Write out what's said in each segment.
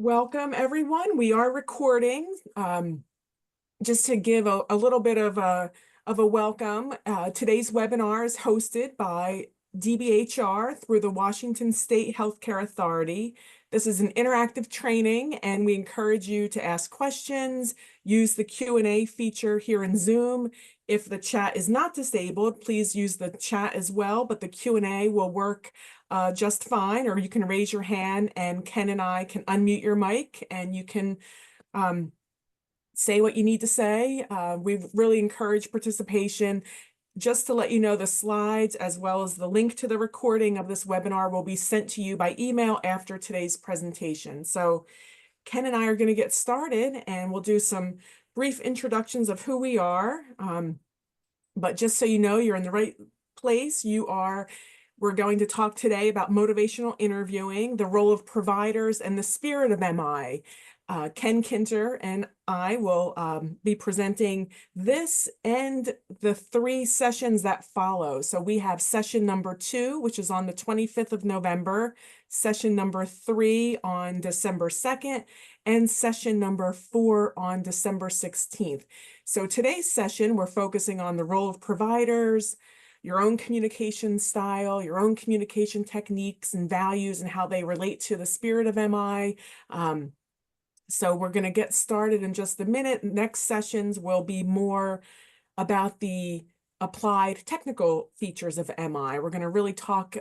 Welcome, everyone. We are recording. Just to give a little bit of a welcome, today's webinar is hosted by DBHR through the Washington State Healthcare Authority. This is an interactive training, and we encourage you to ask questions, use the Q&A feature here in Zoom. If the chat is not disabled, please use the chat as well, but the Q&A will work just fine, or you can raise your hand and Ken and I can unmute your mic and you can say what you need to say. We really encourage participation. Just to let you know, the slides as well as the link to the recording of this webinar will be sent to you by email after today's presentation. So Ken and I are going to get started and we'll do some brief introductions of who we are. But just so you know, you're in the right place. We're going to talk today about motivational interviewing, the role of providers, and the spirit of MI. Ken Kinter and I will be presenting this and the 3 sessions that follow. So we have session number 2, which is on the 25th of November, session number 3 on December 2nd, and session number 4 on December 16th. So today's session, we're focusing on the role of providers, your own communication style, your own communication techniques and values, and how they relate to the spirit of MI. So we're going to get started in just a minute. Next sessions will be more about the applied technical features of MI. We're going to really talk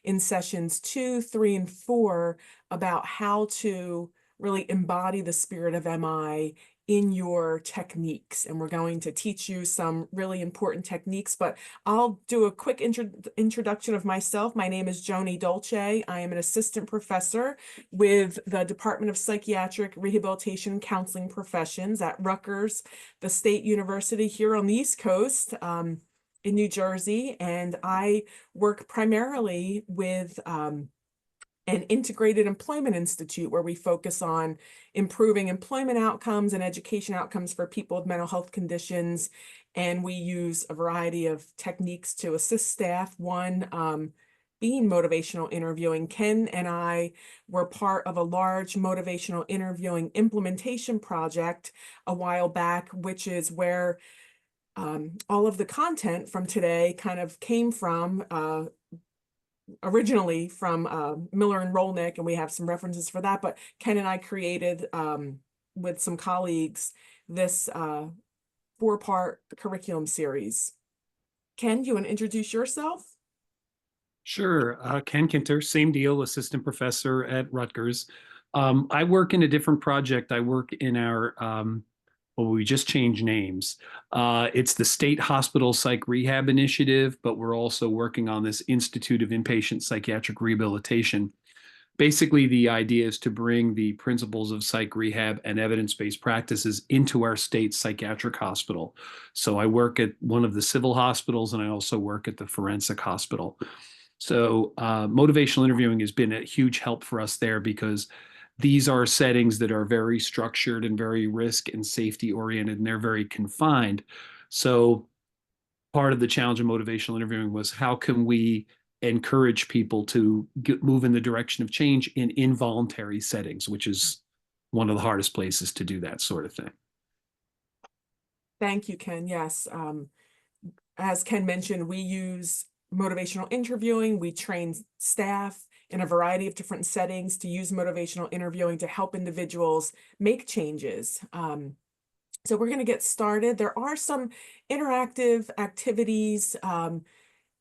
in sessions 2, 3, and 4 about how to really embody the spirit of MI in your techniques. And we're going to teach you some really important techniques, but I'll do a quick introduction of myself. My name is Joni Dolce. I am an assistant professor with the Department of Psychiatric Rehabilitation and Counseling Professions at Rutgers, the State University here on the East Coast in New Jersey. And I work primarily with an integrated employment institute where we focus on improving employment outcomes and education outcomes for people with mental health conditions. And we use a variety of techniques to assist staff. One being motivational interviewing. Ken and I were part of a large motivational interviewing implementation project a while back, which is where all of the content from today kind of came from originally from Miller and Rolnick, and we have some references for that, but Ken and I created with some colleagues this 4-part curriculum series. Ken, do you want to introduce yourself? Sure. Ken Kinter, same deal, assistant professor at Rutgers. I work in a different project. I work in our well, we just changed names. It's the State Hospital Psych Rehab Initiative, but we're also working on this Institute of Inpatient Psychiatric Rehabilitation. Basically, the idea is to bring the principles of psych rehab and evidence-based practices into our state psychiatric hospital. So I work at one of the civil hospitals, and I also work at the forensic hospital. So motivational interviewing has been a huge help for us there because these are settings that are very structured and very risk and safety oriented, and they're very confined. So part of the challenge of motivational interviewing was how can we encourage people to move in the direction of change in involuntary settings, which is one of the hardest places to do that sort of thing. Thank you, Ken. Yes. As Ken mentioned, we use motivational interviewing. We train staff in a variety of different settings to use motivational interviewing to help individuals make changes. So we're going to get started. There are some interactive activities.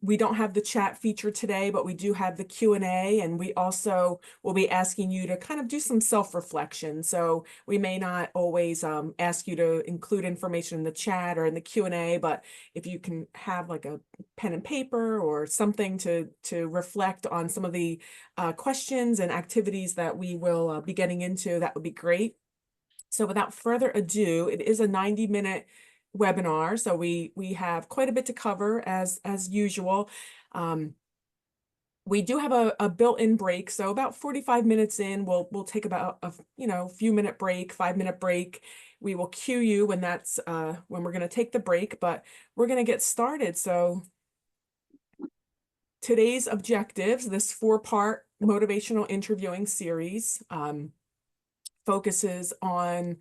We don't have the chat feature today, but we do have the Q&A, and we also will be asking you to kind of do some self-reflection. So we may not always ask you to include information in the chat or in the Q&A, but if you can have like a pen and paper or something to reflect on some of the questions and activities that we will be getting into, that would be great. So without further ado, it is a 90-minute webinar, so we have quite a bit to cover as usual. We do have a built-in break, so about 45 minutes in, we'll take about a few minute break, 5-minute break. We will cue you when that's when we're going to take the break, but we're going to get started. So today's objectives, this 4-part motivational interviewing series. focuses on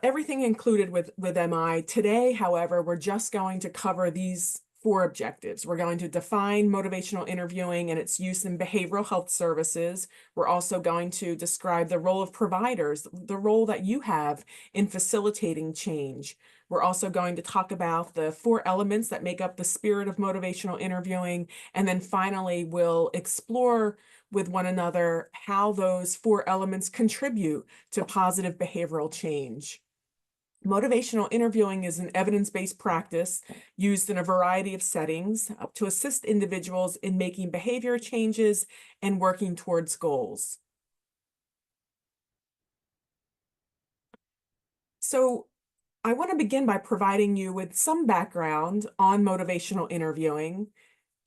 everything included with MI. Today, however, we're just going to cover these four objectives. We're going to define motivational interviewing and its use in behavioral health services. We're also going to describe the role of providers, the role that you have in facilitating change. We're also going to talk about the four elements that make up the spirit of motivational interviewing. And then finally, we'll explore with one another how those four elements contribute to positive behavioral change. Motivational interviewing is an evidence-based practice used in a variety of settings to assist individuals in making behavior changes and working towards goals. So I want to begin by providing you with some background on motivational interviewing.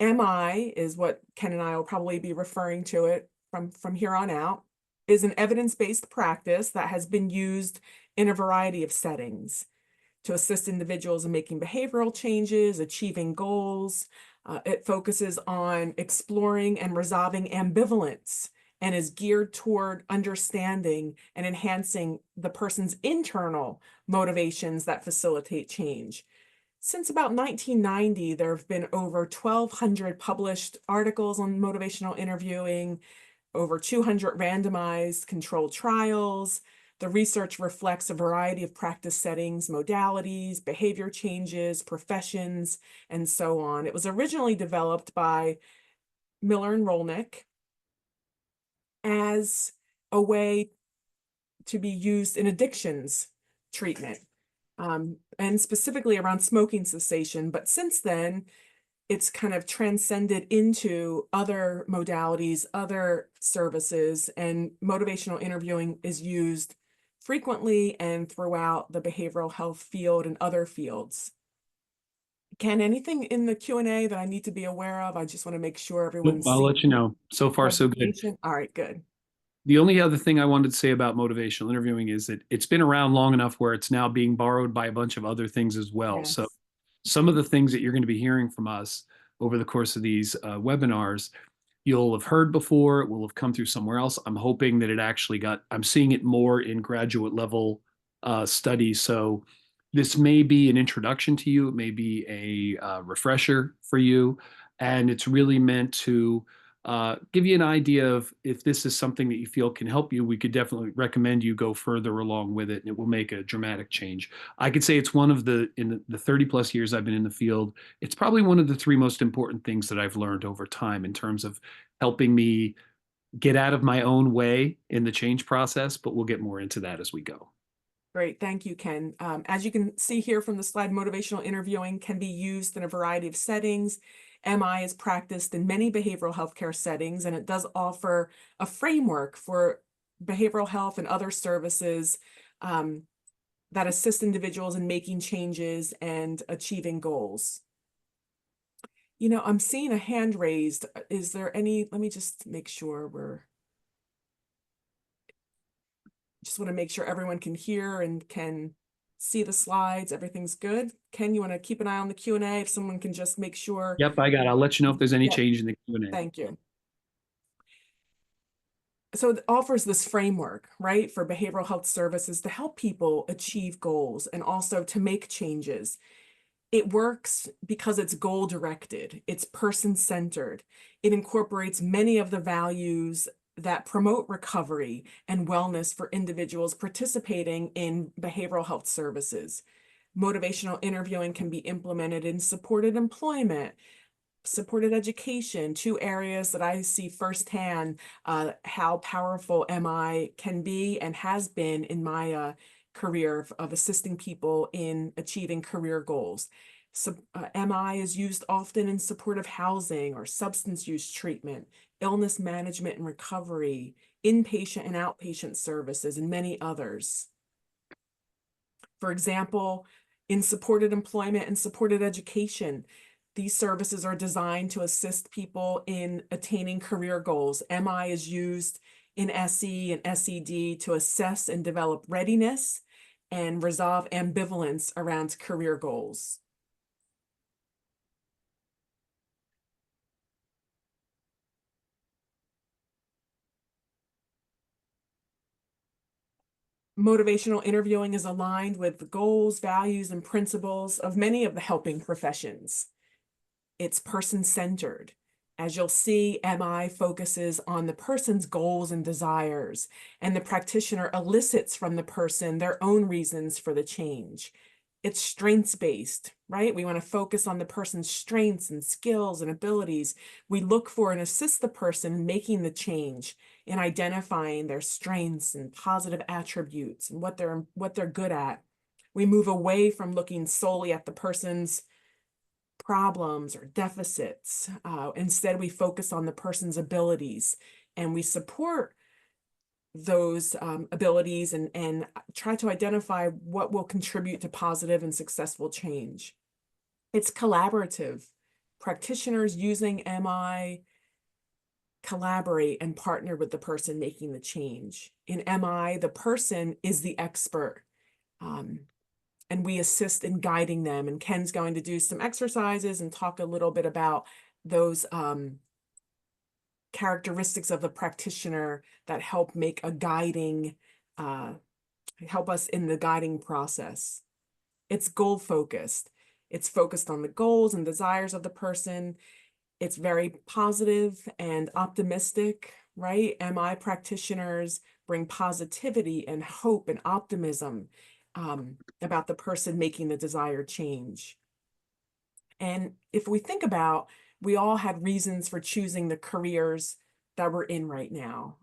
MI is what Ken and I will probably be referring to it from here on out, is an evidence-based practice that has been used in a variety of settings to assist individuals in making behavioral changes, achieving goals. It focuses on exploring and resolving ambivalence and is geared toward understanding and enhancing the person's internal motivations that facilitate change. Since about 1990, there have been over 1,200 published articles on motivational interviewing, over 200 randomized controlled trials. The research reflects a variety of practice settings, modalities, behavior changes, professions, and so on. It was originally developed by Miller and Rolnick as a way to be used in addictions treatment, and specifically around smoking cessation. But since then, it's kind of transcended into other modalities, other services, and motivational interviewing is used frequently and throughout the behavioral health field and other fields. Ken, anything in the Q&A that I need to be aware of? I just want to make sure Nope, everyone's I'll seeing let you know. So far, so good. presentation. All right, good. The only other thing I wanted to say about motivational interviewing is that it's been around long enough where it's now being borrowed by a bunch of other things as well. So Yes, some of the things that you're going to be hearing from us over the course of these webinars, you'll have heard before, it will have come through somewhere else. I'm hoping that I'm seeing it more in graduate level studies. So this may be an introduction to you, it may be a refresher for you, and it's really meant to give you an idea of if this is something that you feel can help you. We could definitely recommend you go further along with it, and it will make a dramatic change. I could say it's one of in the 30 plus years I've been in the field, it's probably one of the three most important things that I've learned over time in terms of helping me get out of my own way in the change process, but we'll get more into that as we go. great. Thank you, Ken. As you can see here from the slide, motivational interviewing can be used in a variety of settings. MI is practiced in many behavioral healthcare settings, and it does offer a framework for behavioral health and other services that assist individuals in making changes and achieving goals. You know, I'm seeing a hand raised. Is there any, let me just make sure just want to make sure everyone can hear and can see the slides. Everything's good. Ken, you want to keep an eye on the Q&A if someone can just make sure. Yep, I got it. I'll let you know if there's any Yep, change in the Q&A. thank you. So it offers this framework, right, for behavioral health services to help people achieve goals and also to make changes. It works because it's goal-directed, it's person-centered. It incorporates many of the values that promote recovery and wellness for individuals participating in behavioral health services. Motivational interviewing can be implemented in supported employment, supported education, two areas that I see firsthand how powerful MI can be and has been in my career of assisting people in achieving career goals. So, MI is used often in supportive housing or substance use treatment, illness management and recovery, inpatient and outpatient services, and many others. For example, in supported employment and supported education, these services are designed to assist people in attaining career goals. MI is used in SE and SED to assess and develop readiness and resolve ambivalence around career goals. Motivational interviewing is aligned with the goals, values, and principles of many of the helping professions. It's person-centered. As you'll see, MI focuses on the person's goals and desires, and the practitioner elicits from the person their own reasons for the change. It's strengths-based, right? We want to focus on the person's strengths and skills and abilities. We look for and assist the person in making the change, in identifying their strengths and positive attributes and what they're good at. We move away from looking solely at the person's problems or deficits. Instead, we focus on the person's abilities, and we support those abilities and try to identify what will contribute to positive and successful change. It's collaborative. Practitioners using MI collaborate and partner with the person making the change. In MI, the person is the expert. And we assist in guiding them. And Ken's going to do some exercises and talk a little bit about those characteristics of the practitioner that help make a guiding, help us in the guiding process. It's goal focused. It's focused on the goals and desires of the person. It's very positive and optimistic, right? MI practitioners bring positivity and hope and optimism about the person making the desired change. And if we think about, we all had reasons for choosing the careers that we're in right now.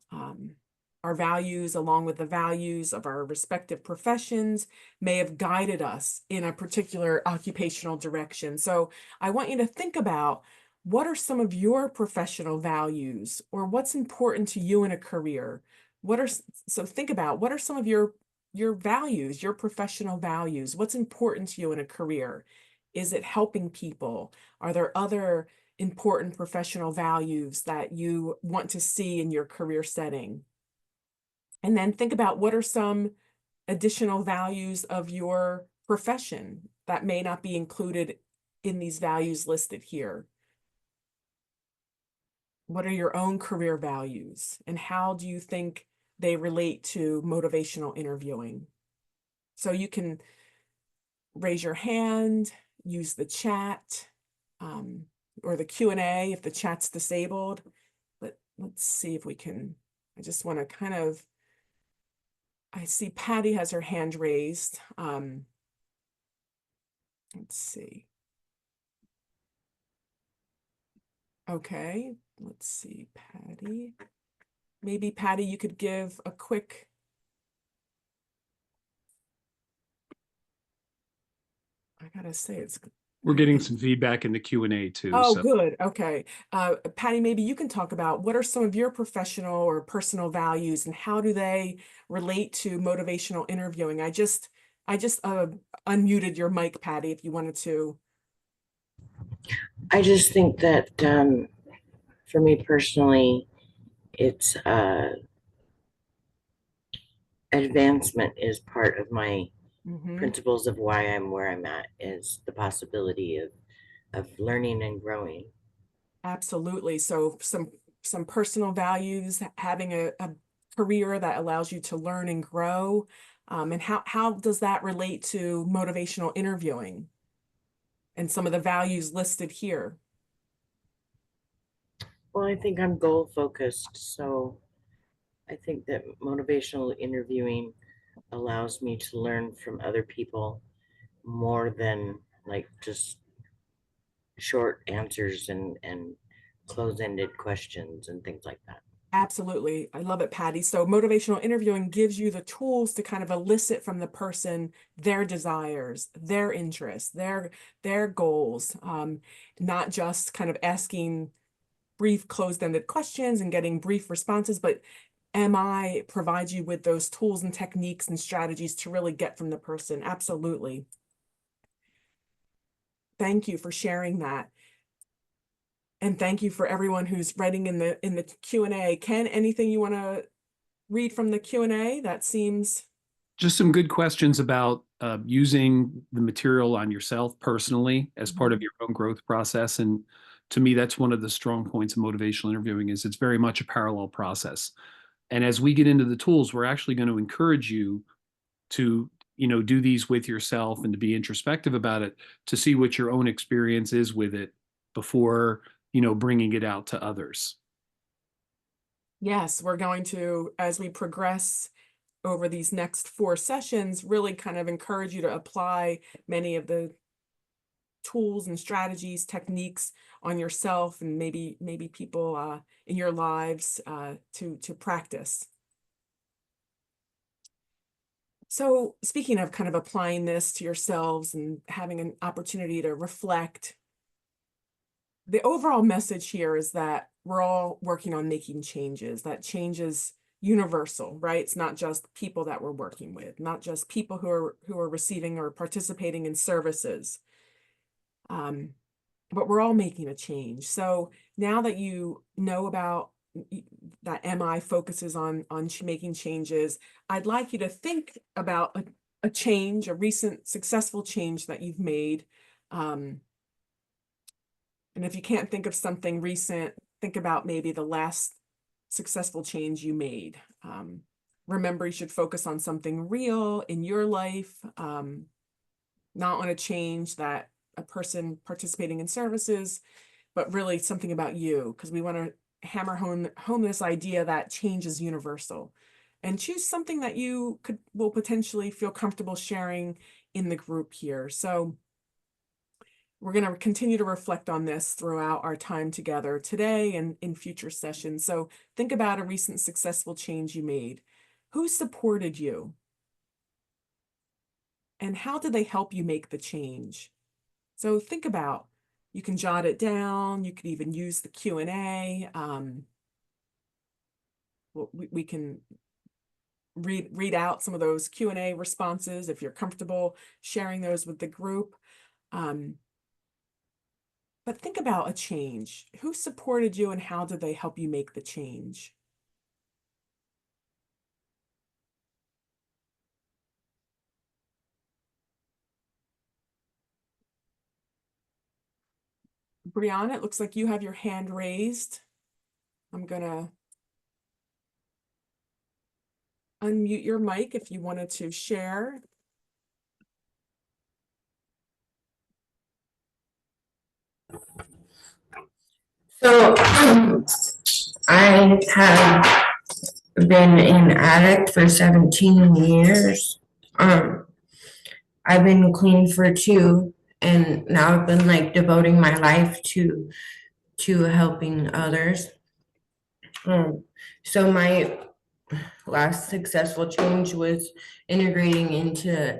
Our values, along with the values of our respective professions, may have guided us in a particular occupational direction. So I want you to think about, what are some of your professional values, or what's important to you in a career? So think about, what are some of your values, your professional values? What's important to you in a career? Is it helping people? Are there other important professional values that you want to see in your career setting? And then think about, what are some additional values of your profession that may not be included in these values listed here? What are your own career values, and how do you think they relate to motivational interviewing? So you can raise your hand, use the chat, or the Q&A if the chat's disabled. Let's see if we can, I just want to kind of, I see Patty has her hand raised. Let's see. Okay, let's see, Patty. Maybe Patty, you could give a quick. I gotta say, We're getting some feedback in the Q&A too. Oh, So good. Okay. Patty, maybe you can talk about, what are some of your professional or personal values, and how do they relate to motivational interviewing? I just unmuted your mic, Patty, if you wanted to. I just think that for me personally, it's advancement is part of my principles of why I'm where I'm at, is the possibility of learning and growing. Absolutely. So some personal values, having a career that allows you to learn and grow. And how does that relate to motivational interviewing and some of the values listed here? Well, I think I'm goal focused, so I think that motivational interviewing allows me to learn from other people more than like just short answers and close-ended questions and things like that. Absolutely. I love it, Patty. So motivational interviewing gives you the tools to kind of elicit from the person their desires, their interests, their goals, not just kind of asking brief closed-ended questions and getting brief responses, but MI provides you with those tools and techniques and strategies to really get from the person. Absolutely. Thank you for sharing that. And thank you for everyone who's writing in the Q&A. Ken, anything you want to read from the Q&A? That seems... just some good questions about using the material on yourself personally as part of your own growth process. And to me, that's one of the strong points of motivational interviewing, is it's very much a parallel process. And as we get into the tools, we're actually going to encourage you to, you know, do these with yourself and to be introspective about it, to see what your own experience is with it before, you know, bringing it out to others. Yes, we're going to, as we progress over these next 4 sessions, really kind of encourage you to apply many of the tools and strategies, techniques on yourself and maybe people in your lives to practice. So speaking of kind of applying this to yourselves and having an opportunity to reflect, the overall message here is that we're all working on making changes. That change is universal, right? It's not just people that we're working with, not just people who are receiving or participating in services. But we're all making a change. So now that you know about that MI focuses on making changes, I'd like you to think about a change, a recent successful change that you've made. And if you can't think of something recent, think about maybe the last successful change you made. Remember, you should focus on something real in your life, not on a change that a person participating in services, but really something about you, because we want to hammer home this idea that change is universal. And choose something that you will potentially feel comfortable sharing in the group here. So we're going to continue to reflect on this throughout our time together today and in future sessions. So think about a recent successful change you made. Who supported you? And how did they help you make the change? So think about, you can jot it down. You could even use the Q&A. We can read out some of those Q&A responses if you're comfortable sharing those with the group. But think about a change. Who supported you and how did they help you make the change? Brianna, it looks like you have your hand raised. I'm gonna unmute your mic if you wanted to share. So I have been an addict for 17 years. I've been clean for 2, and now I've been like devoting my life to helping others. So my last successful change was integrating into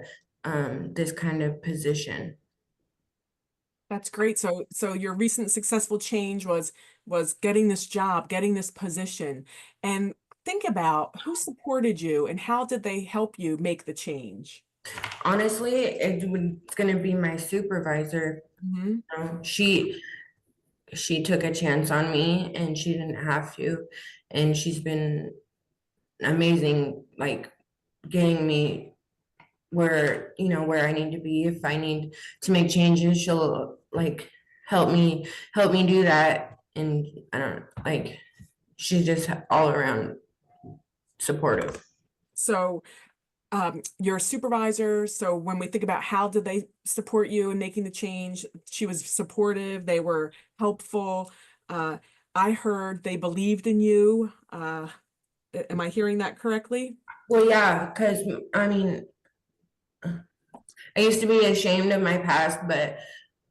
this kind of position. That's great. So your recent successful change was getting this job, getting this position. And think about who supported you and how did they help you make the change? Honestly, it's going to be my supervisor. Mhm. She took a chance on me and she didn't have to, and she's been amazing, like getting me where I need to be. If I need to make changes, she'll like help me do that. And I don't like, she's just all around supportive. So your supervisor, so when we think about how did they support you in making the change, she was supportive, they were helpful. I heard they believed in you. Am I hearing that correctly? Well, yeah, because I mean, I used to be ashamed of my past, but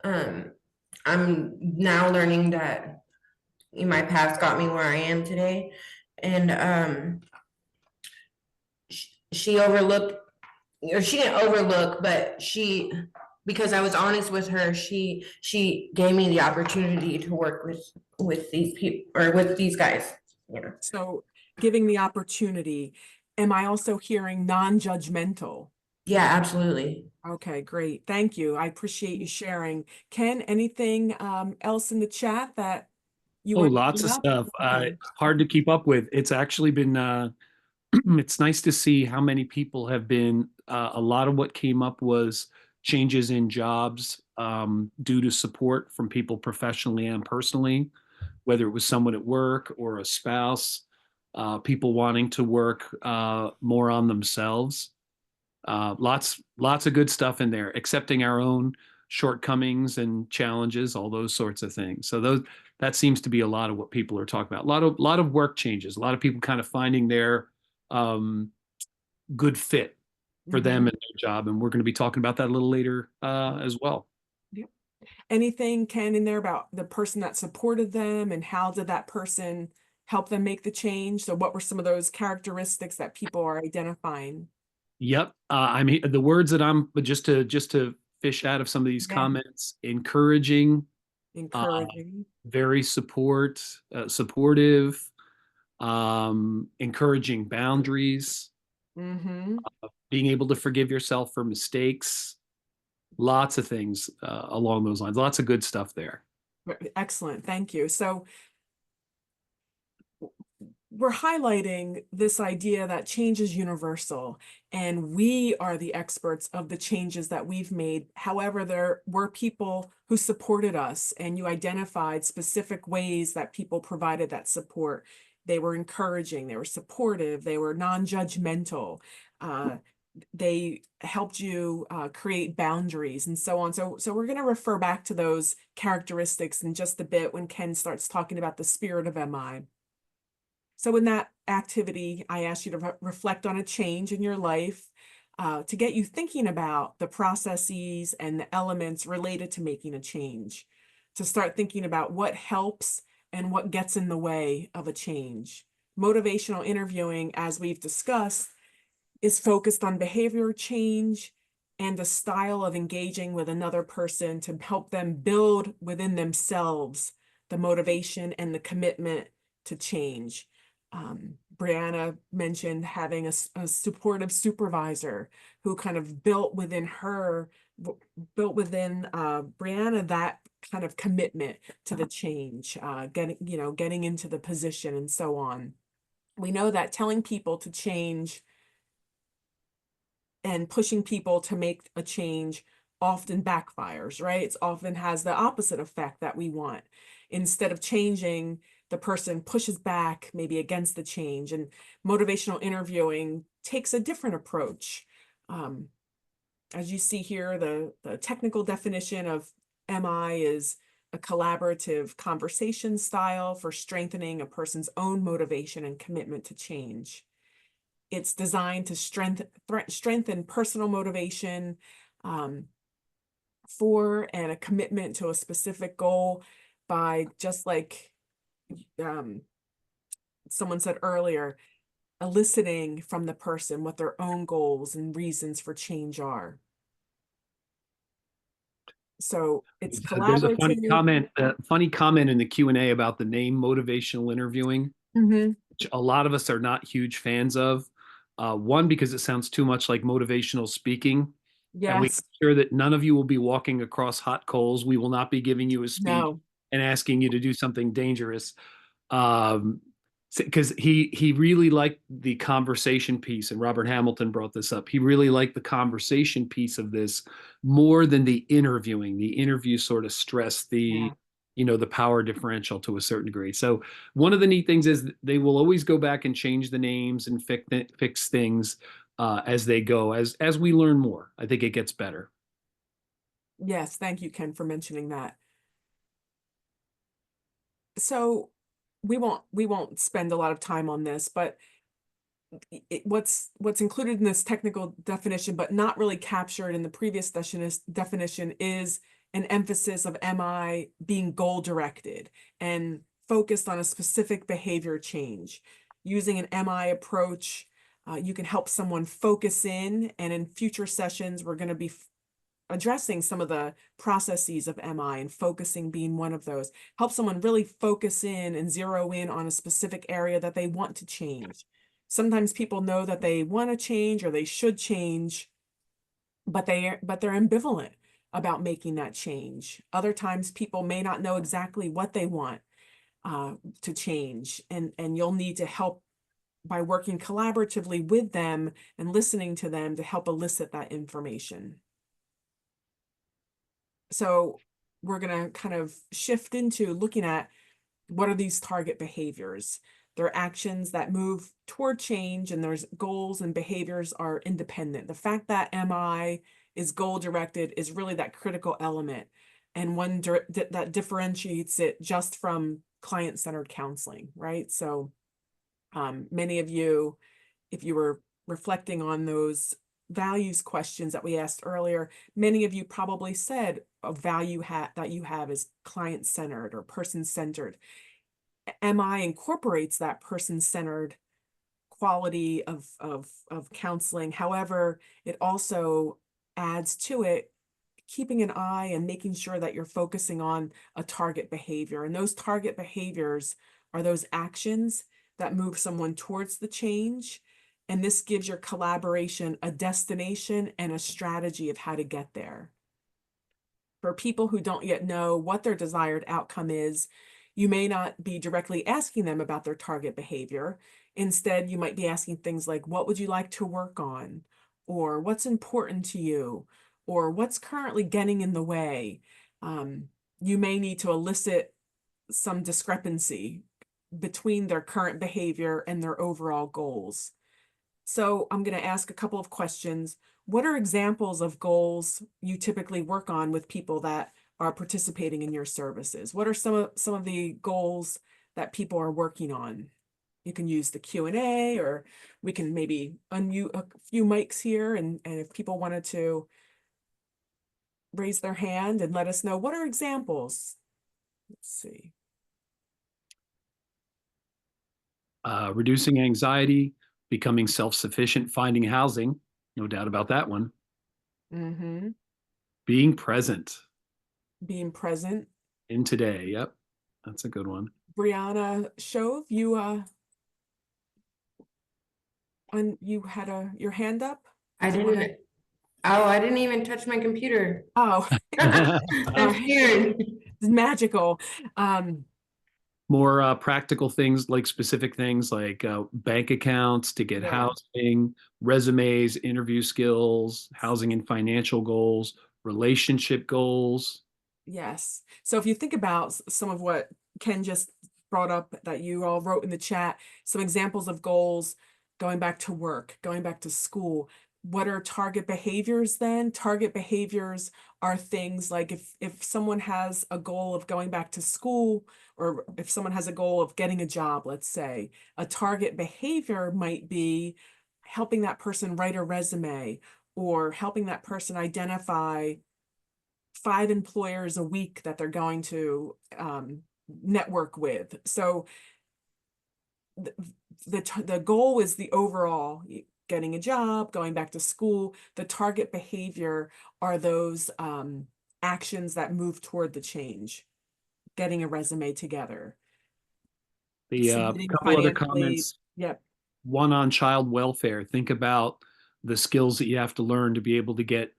I'm now learning that my past got me where I am today. And she overlooked, or she didn't overlook, but because I was honest with her, she gave me the opportunity to work with these people, or with these guys. Yeah. So giving the opportunity. Am I also hearing non-judgmental? Yeah, absolutely. Okay, great. Thank you. I appreciate you sharing. Ken, anything else in the chat that you Oh, want to lots bring of up? stuff. Okay. Hard to keep up with. It's actually been it's nice to see how many people have been. A lot of what came up was changes in jobs due to support from people professionally and personally, whether it was someone at work or a spouse, people wanting to work more on themselves. Lots of good stuff in there, accepting our own shortcomings and challenges, all those sorts of things. So that seems to be a lot of what people are talking about. A lot of work changes, a lot of people kind of finding their good fit for them and their job. And we're going to be talking about that a little later as well. Yep. Anything, Ken, in there about the person that supported them and how did that person help them make the change? So what were some of those characteristics that people are identifying? Yep. I mean, the words that I'm just to fish out of some of these Yeah. comments: encouraging, Encouraging. very supportive, encouraging boundaries, Mm-hmm. being able to forgive yourself for mistakes, lots of things along those lines. Lots of good stuff there. Excellent. Thank you. So we're highlighting this idea that change is universal and we are the experts of the changes that we've made. However, there were people who supported us and you identified specific ways that people provided that support. They were encouraging, they were supportive, they were non-judgmental. They helped you create boundaries and so on. So we're going to refer back to those characteristics in just a bit when Ken starts talking about the spirit of MI. So in that activity, I asked you to reflect on a change in your life to get you thinking about the processes and the elements related to making a change, to start thinking about what helps and what gets in the way of a change. Motivational interviewing, as we've discussed, is focused on behavior change and the style of engaging with another person to help them build within themselves the motivation and the commitment to change. Brianna mentioned having a supportive supervisor who kind of built within Brianna that kind of commitment to the change, getting into the position and so on. We know that telling people to change and pushing people to make a change often backfires, right? It often has the opposite effect that we want. Instead of changing, the person pushes back maybe against the change, and motivational interviewing takes a different approach. As you see here, the technical definition of MI is a collaborative conversation style for strengthening a person's own motivation and commitment to change. It's designed to strengthen personal motivation for and a commitment to a specific goal by, just like someone said earlier, eliciting from the person what their own goals and reasons for change are. So it's There's a collaborative. funny comment in the Q&A about the name motivational interviewing, which a lot of us are not huge fans of. One, because it sounds too much like motivational speaking. And we Yes. make sure that none of you will be walking across hot coals. We will not be giving you a speech No. and asking you to do something dangerous. Because he really liked the conversation piece, and Robert Hamilton brought this up. He really liked the conversation piece of this more than the interviewing. The interview sort of stressed the power differential to a certain degree. So one of the neat things is they will always go back and change the names and fix things as they go. As we learn more, I think it gets better. Yes, thank you, Ken, for mentioning that. So we won't spend a lot of time on this, but what's included in this technical definition, but not really captured in the previous definition, is an emphasis of MI being goal directed and focused on a specific behavior change. Using an MI approach, you can help someone focus in, and in future sessions, we're going to be addressing some of the processes of MI, and focusing being one of those. Help someone really focus in and zero in on a specific area that they want to change. Sometimes people know that they want to change or they should change, but they're ambivalent about making that change. Other times people may not know exactly what they want to change, and you'll need to help by working collaboratively with them and listening to them to help elicit that information. So we're going to kind of shift into looking at what are these target behaviors. They're actions that move toward change, and there's goals and behaviors are independent. The fact that MI is goal directed is really that critical element, and one that differentiates it just from client-centered counseling, right? So many of you, if you were reflecting on those values questions that we asked earlier, many of you probably said a value that you have is client-centered or person-centered. MI incorporates that person-centered quality of counseling. However, it also adds to it keeping an eye and making sure that you're focusing on a target behavior. And those target behaviors are those actions that move someone towards the change. And this gives your collaboration a destination and a strategy of how to get there. For people who don't yet know what their desired outcome is, you may not be directly asking them about their target behavior. Instead, you might be asking things like, what would you like to work on? Or what's important to you? Or what's currently getting in the way? You may need to elicit some discrepancy between their current behavior and their overall goals. So I'm going to ask a couple of questions. What are examples of goals you typically work on with people that are participating in your services? What are some of the goals that people are working on? You can use the Q&A, or we can maybe unmute a few mics here, and if people wanted to raise their hand and let us know, what are examples? Let's see. Reducing anxiety, becoming self-sufficient, finding housing, no doubt about that one. Mm-hmm. Being present Being present. in today. Yep, that's a good one. Brianna Shove, you had your hand up? I Do you wanna- didn't. Oh, I didn't even touch my computer. Oh, I'm scared. it's magical. More practical things, like specific things like bank accounts to get Yeah. housing, resumes, interview skills, housing and financial goals, relationship goals. Yes. So if you think about some of what Ken just brought up that you all wrote in the chat, some examples of goals, going back to work, going back to school. What are target behaviors then? Target behaviors are things like if someone has a goal of going back to school, or if someone has a goal of getting a job, let's say, a target behavior might be helping that person write a resume, or helping that person identify 5 employers a week that they're going to network with. So the goal is the overall getting a job, going back to school. The target behavior are those actions that move toward the change, getting a resume together. The Submitting couple other financial aid. comments. Yep. One on child welfare. Think about the skills that you have to learn to be able to get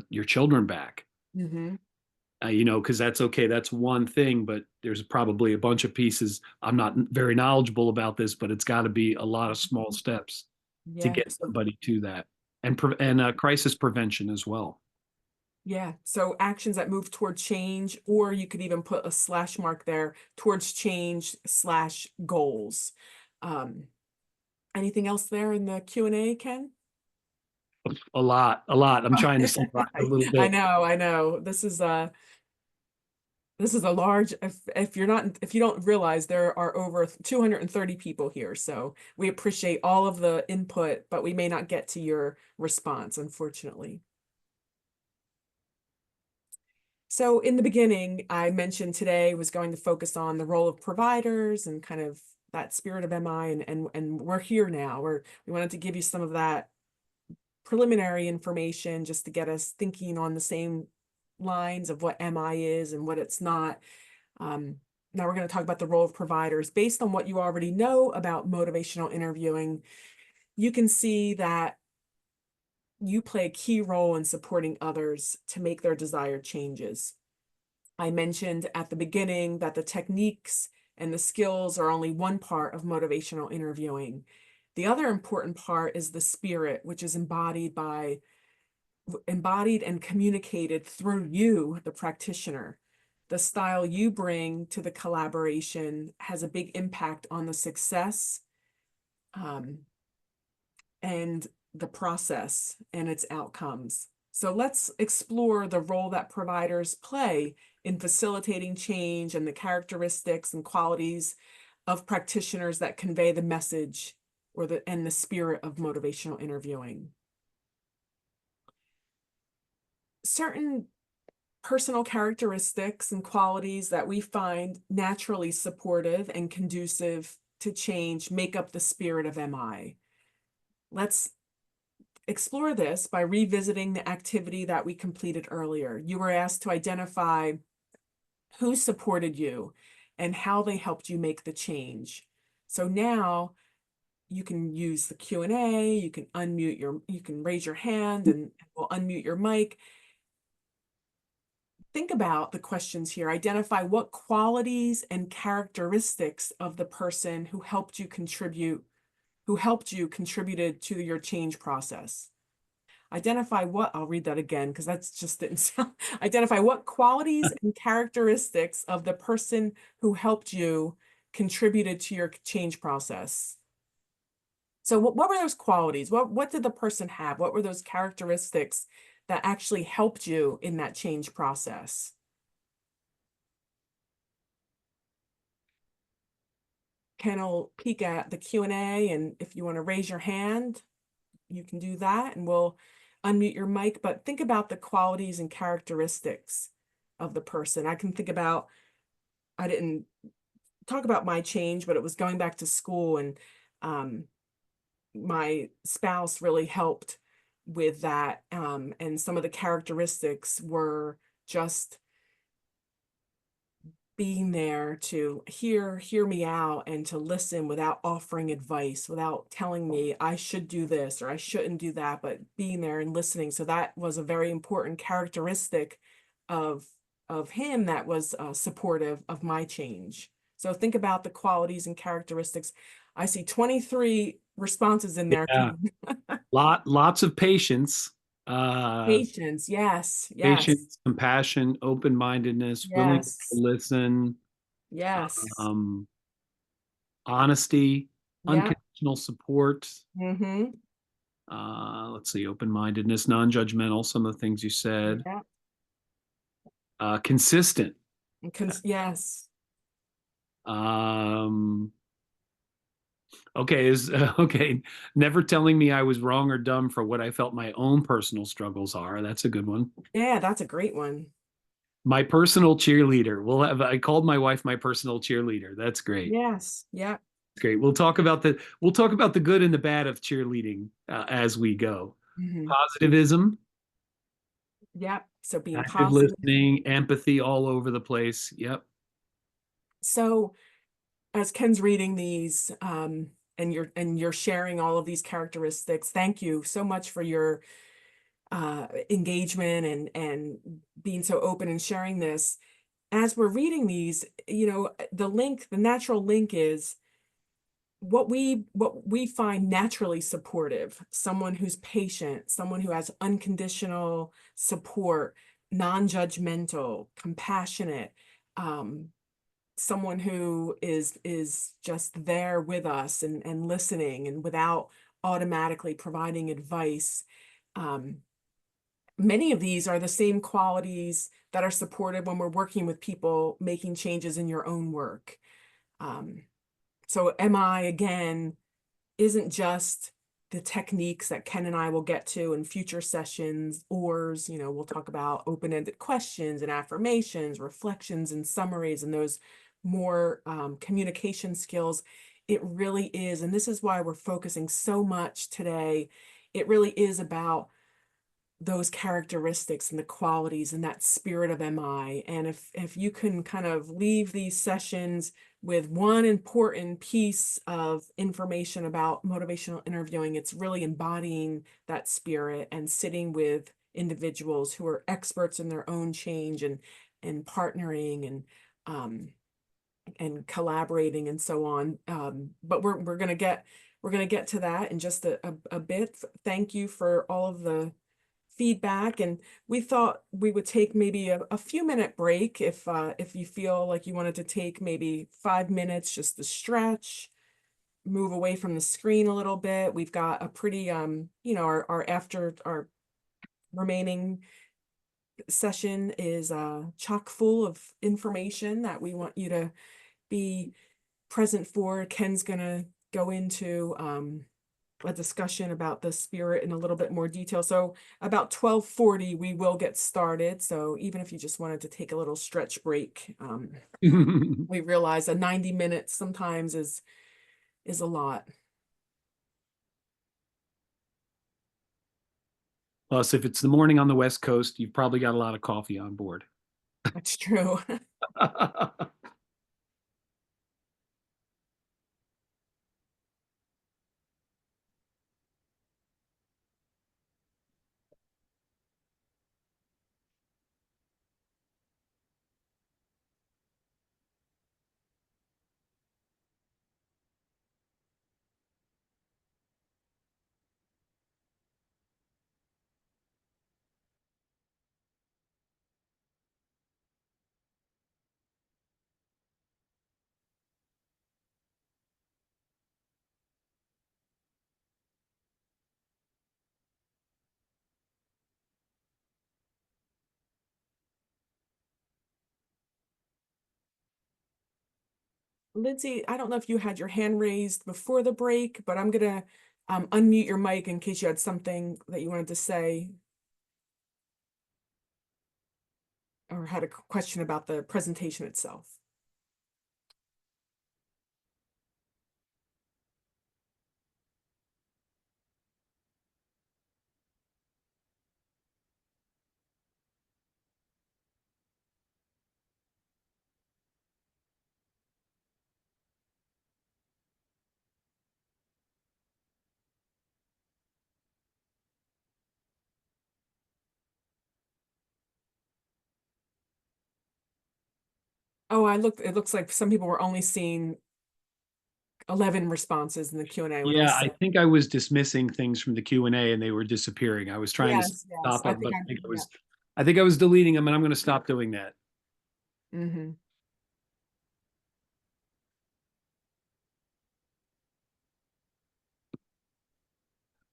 your children back. Mm-hmm. Because that's okay. That's one thing, but there's probably a bunch of pieces. I'm not very knowledgeable about this, but it's got to be a lot of small steps to Yeah. get So, somebody to that, and crisis prevention as well. yeah. So actions that move toward change, or you could even put a slash mark there, towards change / goals. Anything else there in the Q&A, Ken? A lot. I'm trying to summarize a little bit. I know. This is a large, if you don't realize, there are over 230 people here. So we appreciate all of the input, but we may not get to your response, unfortunately. So in the beginning, I mentioned today was going to focus on the role of providers and kind of that spirit of MI, and we're here now. We wanted to give you some of that preliminary information just to get us thinking on the same lines of what MI is and what it's not. Now we're going to talk about the role of providers. Based on what you already know about motivational interviewing, you can see that you play a key role in supporting others to make their desired changes. I mentioned at the beginning that the techniques and the skills are only one part of motivational interviewing. The other important part is the spirit, which is embodied and communicated through you, the practitioner. the style you bring to the collaboration has a big impact on the success and the process and its outcomes. So let's explore the role that providers play in facilitating change and the characteristics and qualities of practitioners that convey the message and the spirit of motivational interviewing. Certain personal characteristics and qualities that we find naturally supportive and conducive to change make up the spirit of MI. Let's explore this by revisiting the activity that we completed earlier. You were asked to identify who supported you and how they helped you make the change. So now you can use the Q&A, you can raise your hand and we'll unmute your mic. Think about the questions here. Identify what qualities and characteristics of the person who contributed to your change process. I'll read that again because that's just didn't sound. Identify what qualities and characteristics of the person who helped you contributed to your change process. So what were those qualities? What did the person have? What were those characteristics that actually helped you in that change process? Ken will peek at the Q&A, and if you want to raise your hand, you can do that, and we'll unmute your mic. But think about the qualities and characteristics of the person. I didn't talk about my change, but it was going back to school, and my spouse really helped with that. And some of the characteristics were just being there to hear me out and to listen without offering advice, without telling me I should do this or I shouldn't do that, but being there and listening. So that was a very important characteristic of him that was supportive of my change. So think about the qualities and characteristics. I see 23 responses in there. Yeah. Lots of patience. Patience, yes. Patience, compassion, open-mindedness, willingness to listen. Yes. Honesty, Yeah. unconditional support. Mm-hmm. Let's see, open-mindedness, non-judgmental, some of the things you said. Yeah. Consistent. Yes. Okay, never telling me I was wrong or dumb for what I felt my own personal struggles are. That's a good one. Yeah, that's a great one. My personal cheerleader. I called my wife my personal cheerleader. That's great. Yes. Yeah. Great. We'll talk about the good and the bad of cheerleading as we go. Mm-hmm. Positivism. Yep. So being Active positive. listening, empathy all over the place. Yep. So as Ken's reading these, and you're sharing all of these characteristics, thank you so much for your engagement and being so open and sharing this. As we're reading these, the natural link is what we find naturally supportive, someone who's patient, someone who has unconditional support, non-judgmental, compassionate, someone who is just there with us and listening and without automatically providing advice. Many of these are the same qualities that are supported when we're working with people making changes in your own work. So MI, again, isn't just the techniques that Ken and I will get to in future sessions, or, we'll talk about open-ended questions and affirmations, reflections and summaries, and those more communication skills. It really is, and this is why we're focusing so much today. It really is about those characteristics and the qualities and that spirit of MI. And if you can kind of leave these sessions with one important piece of information about motivational interviewing, it's really embodying that spirit and sitting with individuals who are experts in their own change and partnering and collaborating and so on. But we're gonna get to that in just a bit. Thank you for all of the feedback, and we thought we would take maybe a few minute break if you feel like you wanted to take maybe 5 minutes just to stretch, move away from the screen a little bit. We've got a pretty our remaining session is chock full of information that we want you to be present for. Ken's gonna go into a discussion about the spirit in a little bit more detail. So about 12:40, we will get started. So even if you just wanted to take a little stretch break, we realize a 90 minutes sometimes is a lot. Plus, if it's the morning on the West Coast, you've probably got a lot of coffee on board. That's true. Lindsay, I don't know if you had your hand raised before the break, but I'm gonna unmute your mic in case you had something that you wanted to say or had a question about the presentation itself. Oh, it looks like some people were only seeing 11 responses in the Q&A when I Yeah, I said, think I was dismissing things from the Q&A and they were disappearing. I was trying to yes, stop I it, think but yeah. I think I was deleting them, and I'm going to stop doing that. Mm-hmm.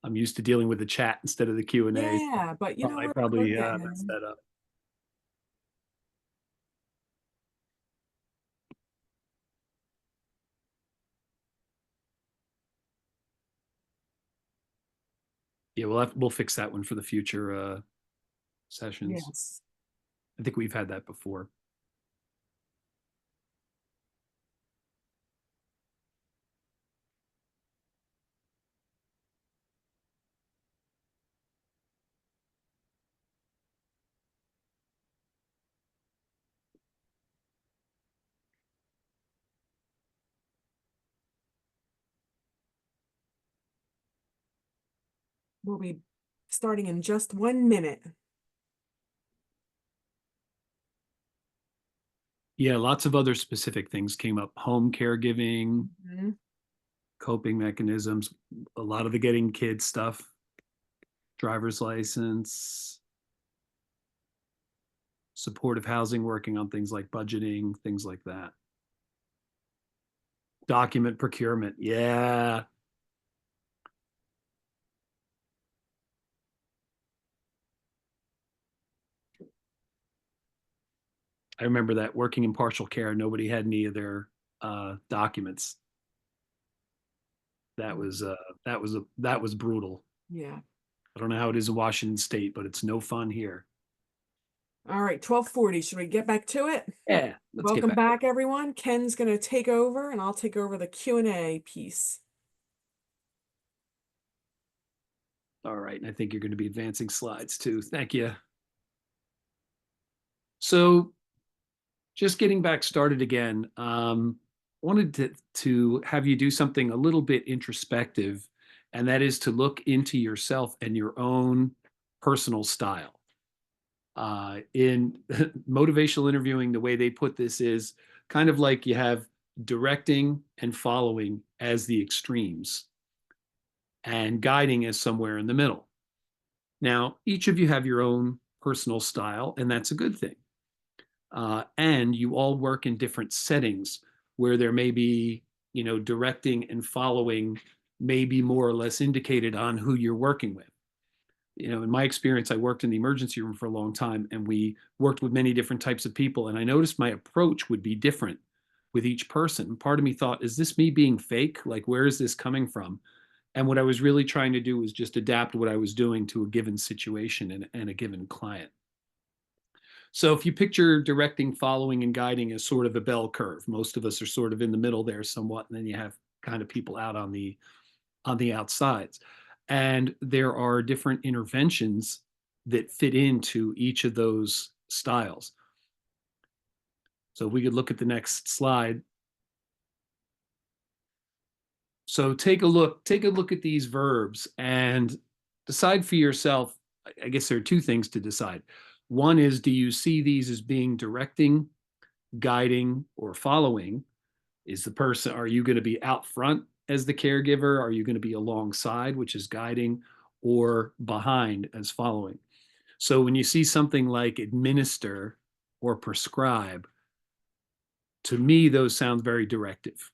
I'm used to dealing with the chat instead of the Q&A. Yeah, but you know I what? We're probably getting messed there. that up. Yeah, we'll fix that one for the future sessions. Yes. I think we've had that before. We'll be starting in just 1 minute. Yeah, lots of other specific things came up. Home caregiving, Mhm. coping mechanisms, a lot of the getting kids stuff, driver's license, supportive housing, working on things like budgeting, things like that. Document procurement. Yeah. I remember that working in partial care, nobody had any of their documents. That was brutal. Yeah. I don't know how it is in Washington State, but it's no fun here. All right, 12:40. Should we get back to it? Yeah, let's get Welcome back. back, everyone. Ken's going to take over, and I'll take over the Q&A piece. All right, and I think you're going to be advancing slides too. Thank you. So just getting back started again, wanted to have you do something a little bit introspective, and that is to look into yourself and your own personal style. In motivational interviewing, the way they put this is kind of like you have directing and following as the extremes, and guiding as somewhere in the middle. Now, each of you have your own personal style, and that's a good thing. And you all work in different settings where there may be, directing and following may be more or less indicated on who you're working with. In my experience, I worked in the emergency room for a long time, and we worked with many different types of people. And I noticed my approach would be different with each person. Part of me thought, is this me being fake? Like, where is this coming from? And what I was really trying to do was just adapt what I was doing to a given situation and a given client. So if you picture directing, following, and guiding as sort of a bell curve, most of us are sort of in the middle there somewhat, and then you have kind of people out on the outsides. And there are different interventions that fit into each of those styles. So if we could look at the next slide. So take a look at these verbs and decide for yourself. I guess there are two things to decide. One is, do you see these as being directing, guiding, or following? Are you going to be out front as the caregiver? Are you going to be alongside, which is guiding, or behind as following? So when you see something like administer or prescribe, to me, those sound very directive.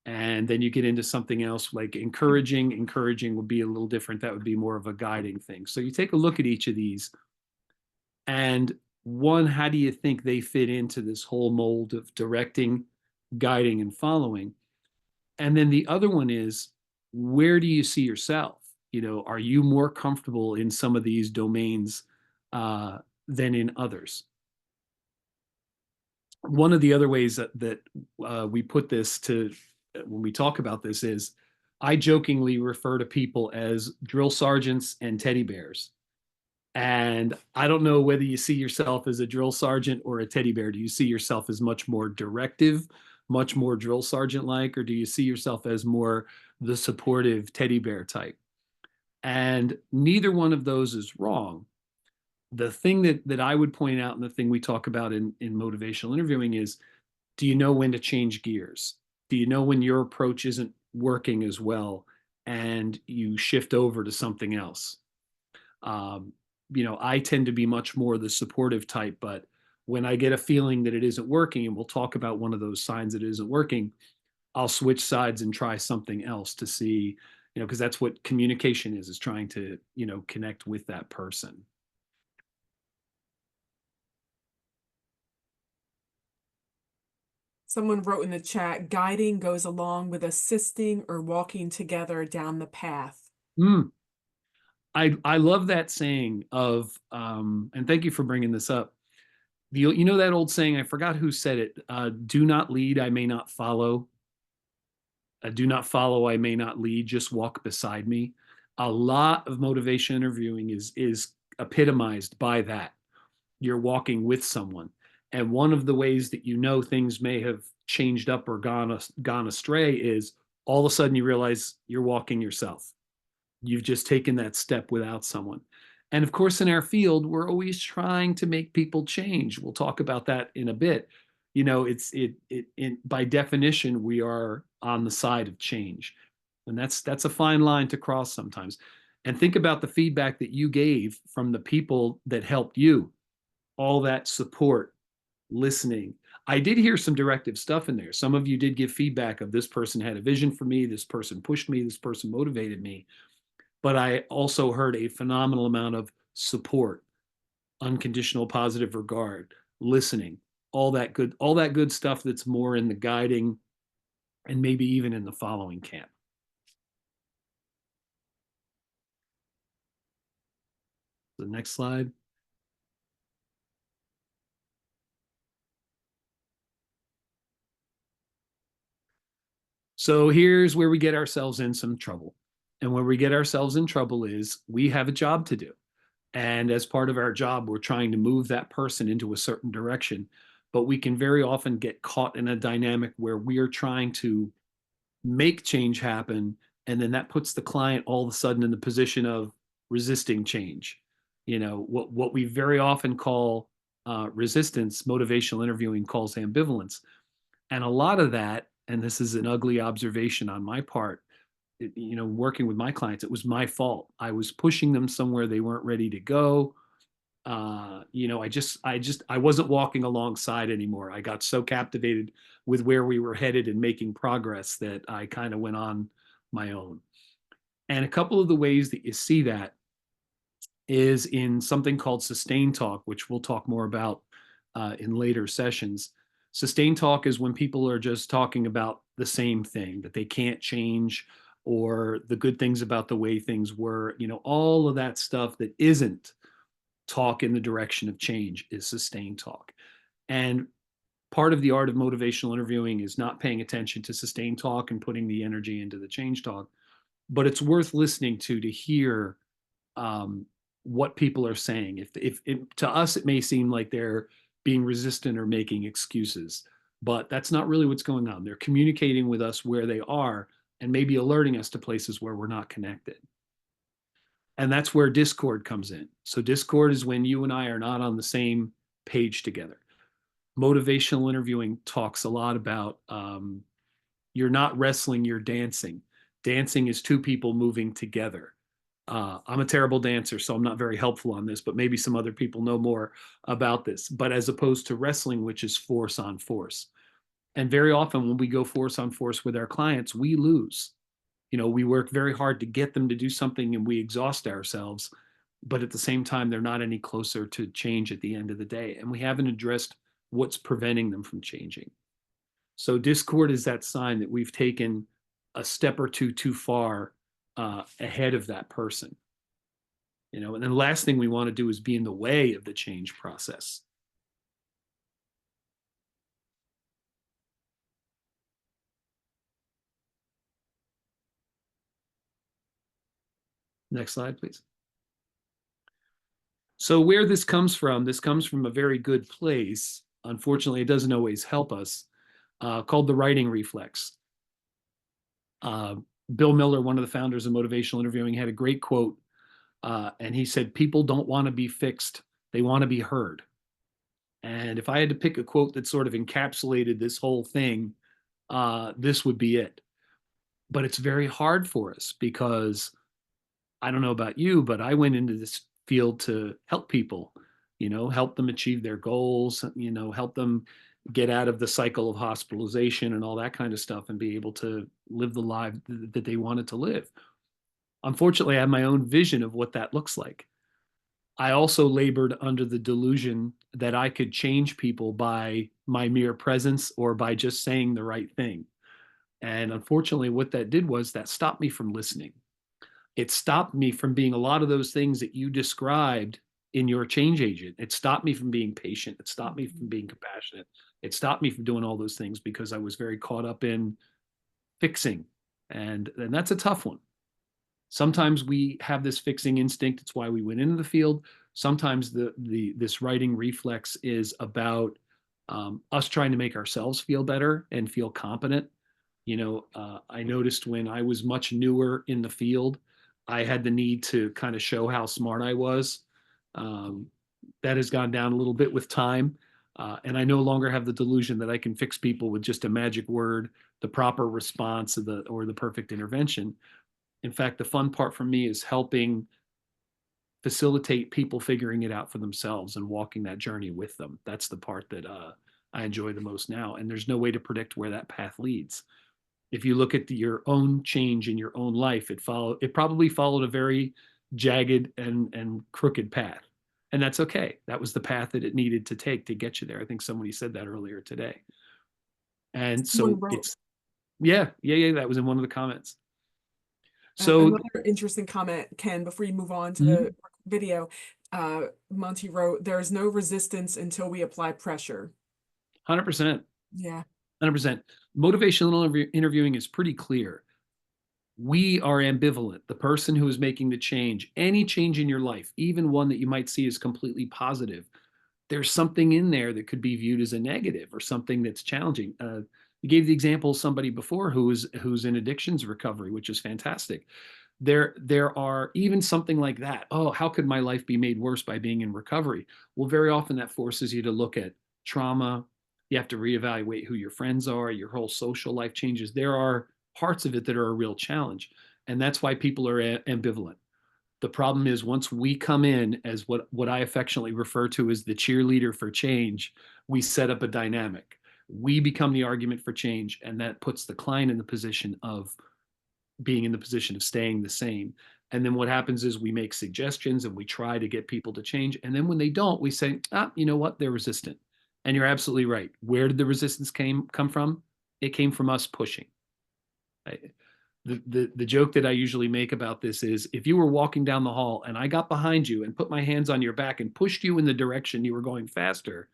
And then you get into something else like encouraging. Encouraging would be a little different. That would be more of a guiding thing. So you take a look at each of these. And one, how do you think they fit into this whole mold of directing, guiding, and following? And then the other one is, where do you see yourself? Are you more comfortable in some of these domains than in others? One of the other ways that we put this to when we talk about this is, I jokingly refer to people as drill sergeants and teddy bears. And I don't know whether you see yourself as a drill sergeant or a teddy bear. Do you see yourself as much more directive, much more drill sergeant like, or do you see yourself as more the supportive teddy bear type? And neither one of those is wrong. The thing that I would point out, and the thing we talk about in motivational interviewing is, do you know when to change gears? Do you know when your approach isn't working as well and you shift over to something else? I tend to be much more the supportive type, but when I get a feeling that it isn't working, and we'll talk about one of those signs that it isn't working, I'll switch sides and try something else to see, because that's what communication is trying to, connect with that person. Someone wrote in the chat, guiding goes along with assisting or walking together down the path. I love that saying of, and thank you for bringing this up. That old saying, I forgot who said it, do not lead, I may not follow. Do not follow, I may not lead, just walk beside me. A lot of motivation interviewing is epitomized by that. You're walking with someone. And one of the ways that things may have changed up or gone astray is all of a sudden you realize you're walking yourself. You've just taken that step without someone. And of course, in our field, we're always trying to make people change. We'll talk about that in a bit. By definition, we are on the side of change. And that's a fine line to cross sometimes. And think about the feedback that you gave from the people that helped you, all that support, listening. I did hear some directive stuff in there. Some of you did give feedback of, this person had a vision for me, this person pushed me, this person motivated me. But I also heard a phenomenal amount of support, unconditional positive regard, listening, all that good stuff that's more in the guiding and maybe even in the following camp. The next slide. So here's where we get ourselves in some trouble. And where we get ourselves in trouble is, we have a job to do. And as part of our job, we're trying to move that person into a certain direction. But we can very often get caught in a dynamic where we are trying to make change happen. And then that puts the client all of a sudden in the position of resisting change. What we very often call resistance, motivational interviewing calls ambivalence. And a lot of that, and this is an ugly observation on my part, working with my clients, it was my fault. I was pushing them somewhere they weren't ready to go. I wasn't walking alongside anymore. I got so captivated with where we were headed and making progress that I kind of went on my own. And a couple of the ways that you see that is in something called sustained talk, which we'll talk more about in later sessions. Sustained talk is when people are just talking about the same thing, that they can't change, or the good things about the way things were, all of that stuff that isn't talk in the direction of change is sustained talk. And part of the art of motivational interviewing is not paying attention to sustained talk and putting the energy into the change talk, but it's worth listening to hear what people are saying. If to us, it may seem like they're being resistant or making excuses, but that's not really what's going on. They're communicating with us where they are and maybe alerting us to places where we're not connected. And that's where discord comes in. So discord is when you and I are not on the same page together. Motivational interviewing talks a lot about you're not wrestling, you're dancing. Dancing is two people moving together. I'm a terrible dancer, so I'm not very helpful on this, but maybe some other people know more about this. But as opposed to wrestling, which is force on force. And very often when we go force on force with our clients, we lose. We work very hard to get them to do something and we exhaust ourselves. But at the same time, they're not any closer to change at the end of the day. And we haven't addressed what's preventing them from changing. So discord is that sign that we've taken a step or two too far ahead of that person. And then the last thing we want to do is be in the way of the change process. Next slide, please. So where this comes from a very good place. Unfortunately, it doesn't always help us, called the writing reflex. Bill Miller, one of the founders of motivational interviewing, had a great quote, and he said, "People don't want to be fixed, they want to be heard." And if I had to pick a quote that sort of encapsulated this whole thing, this would be it. But it's very hard for us because I don't know about you, but I went into this field to help people, help them achieve their goals, help them get out of the cycle of hospitalization and all that kind of stuff and be able to live the life that they wanted to live. Unfortunately, I have my own vision of what that looks like. I also labored under the delusion that I could change people by my mere presence or by just saying the right thing. And unfortunately, what that did was that stopped me from listening. It stopped me from being a lot of those things that you described in your change agent. It stopped me from being patient. It stopped me from being compassionate. It stopped me from doing all those things because I was very caught up in fixing. And that's a tough one. Sometimes we have this fixing instinct. It's why we went into the field. Sometimes this writing reflex is about us trying to make ourselves feel better and feel competent. I noticed when I was much newer in the field, I had the need to kind of show how smart I was. That has gone down a little bit with time. And I no longer have the delusion that I can fix people with just a magic word, the proper response or the perfect intervention. In fact, the fun part for me is helping facilitate people figuring it out for themselves and walking that journey with them. That's the part that I enjoy the most now. And there's no way to predict where that path leads. If you look at your own change in your own life, it probably followed a very jagged and crooked path. And that's okay. That was the path that it needed to take to get you there. I think somebody said that earlier today. And so yeah, that was in one of the comments. So another interesting comment, Ken, before you move on to the video, Monty wrote, "There is no resistance until we apply pressure." 100%. Yeah. 100%. Motivational interviewing is pretty clear. We are ambivalent. The person who is making the change, any change in your life, even one that you might see as completely positive, there's something in there that could be viewed as a negative or something that's challenging. You gave the example of somebody before who's in addictions recovery, which is fantastic. There are even something like that. Oh, how could my life be made worse by being in recovery? Well, very often that forces you to look at trauma. You have to reevaluate who your friends are. Your whole social life changes. There are parts of it that are a real challenge. And that's why people are ambivalent. The problem is once we come in as what I affectionately refer to as the cheerleader for change, we set up a dynamic. We become the argument for change, and that puts the client in the position of being in the position of staying the same. And then what happens is we make suggestions and we try to get people to change. And then when they don't, we say, you know what? They're resistant. And you're absolutely right. Where did the resistance come from? It came from us pushing. The joke that I usually make about this is if you were walking down the hall and I got behind you and put my hands on your back and pushed you in the direction you were going faster,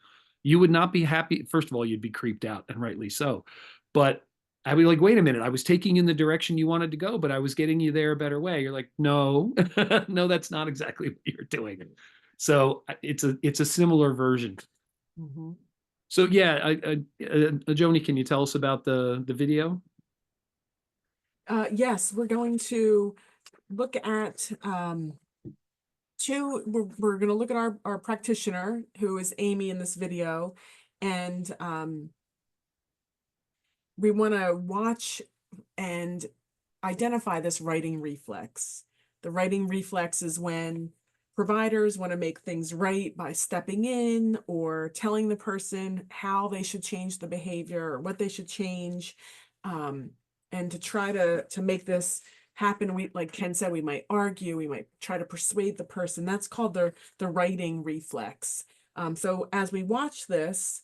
you would not be happy. First of all, you'd be creeped out, and rightly so. But I'd be like, wait a minute, I was taking you in the direction you wanted to go, but I was getting you there a better way. You're like, no, no, that's not exactly what you're doing. So it's a similar version. Mm-hmm. So yeah, Joni, can you tell us about the video? Yes, we're going to look at we're going to look at our practitioner, who is Amy in this video, and we want to watch and identify this writing reflex. The writing reflex is when providers want to make things right by stepping in or telling the person how they should change the behavior or what they should change. And to try to make this happen, we, like Ken said, we might argue, we might try to persuade the person. That's called the writing reflex. So as we watch this,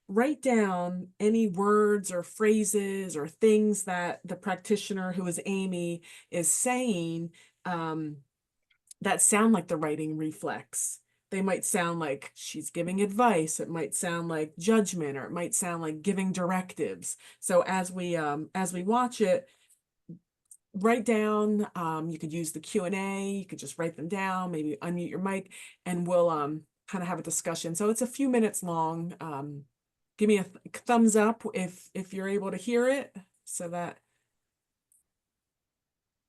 write down any words or phrases or things that the practitioner, who is Amy, is saying that sound like the writing reflex. They might sound like she's giving advice. It might sound like judgment, or it might sound like giving directives. So as we watch it, write down. You could use the Q&A. You could just write them down. Maybe unmute your mic, and we'll kind of have a discussion. So it's a few minutes long. Give me a thumbs up if you're able to hear it, so that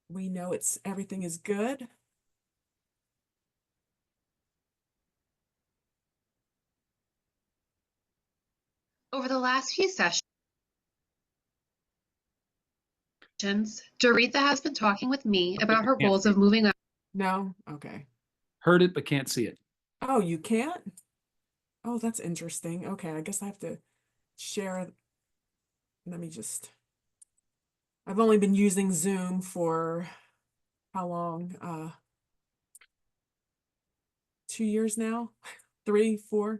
we know everything is good. Over the last few sessions, Doretha has been talking with me about her goals of moving up. No? Okay. Heard it, but can't see it. Oh, you can't? Oh, that's interesting. Okay, I guess I have to share. Let me just, I've only been using Zoom for how long? 2 years now? 3, 4?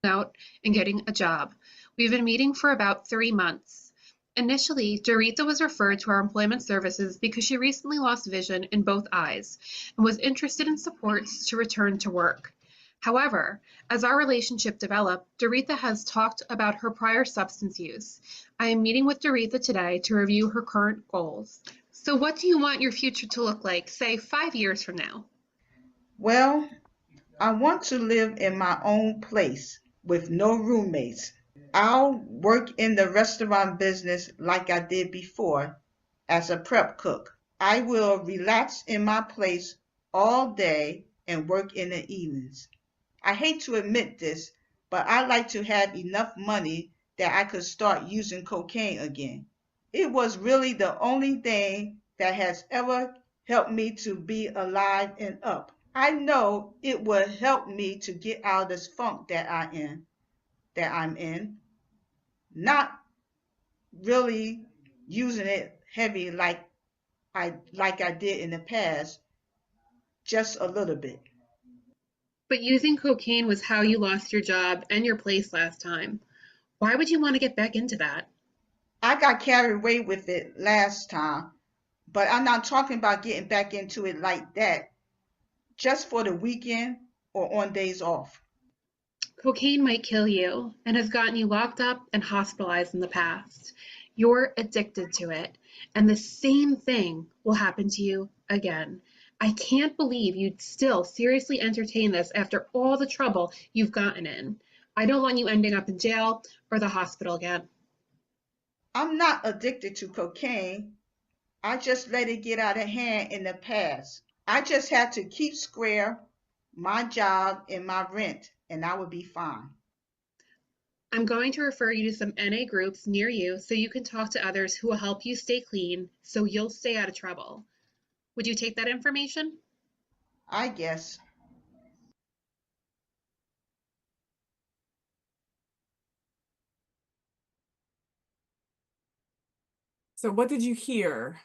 Out and getting a job. We've been meeting for about 3 months. Initially, Doretha was referred to our employment services because she recently lost vision in both eyes and was interested in supports to return to work. However, as our relationship developed, Doretha has talked about her prior substance use. I am meeting with Doretha today to review her current goals. So what do you want your future to look like, say 5 years from now? Well, I want to live in my own place with no roommates. I'll work in the restaurant business like I did before as a prep cook. I will relax in my place all day and work in the evenings. I hate to admit this, but I like to have enough money that I could start using cocaine again. It was really the only thing that has ever helped me to be alive and up. I know it will help me to get out of this funk that I'm in. Not really using it heavy like I did in the past, just a little bit. But using cocaine was how you lost your job and your place last time. Why would you want to get back into that? I got carried away with it last time, but I'm not talking about getting back into it like that, just for the weekend or on days off. Cocaine might kill you and has gotten you locked up and hospitalized in the past. You're addicted to it, and the same thing will happen to you again. I can't believe you'd still seriously entertain this after all the trouble you've gotten in. I don't want you ending up in jail or the hospital again. I'm not addicted to cocaine. I just let it get out of hand in the past. I just had to keep square my job and my rent, and I would be fine. I'm going to refer you to some NA groups near you so you can talk to others who will help you stay clean so you'll stay out of trouble. Would you take that information? I guess. So what did you hear?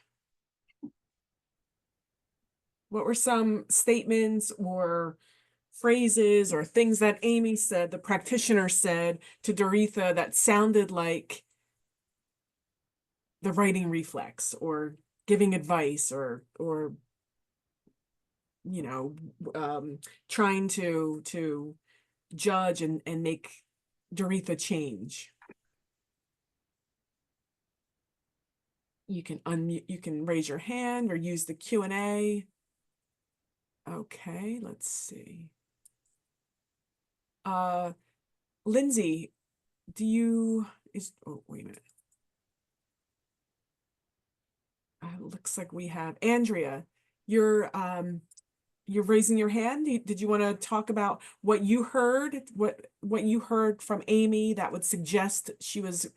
What were some statements or phrases or things that Amy said, the practitioner said to Doretha that sounded like the writing reflex or giving advice or you know, trying to judge and make Doretha change? You can unmute, you can raise your hand or use the Q&A. Okay, let's see. Lindsay, oh, wait a minute. Looks like we have Andrea. You're raising your hand. Did you want to talk about what you heard, what you heard from Amy that would suggest she was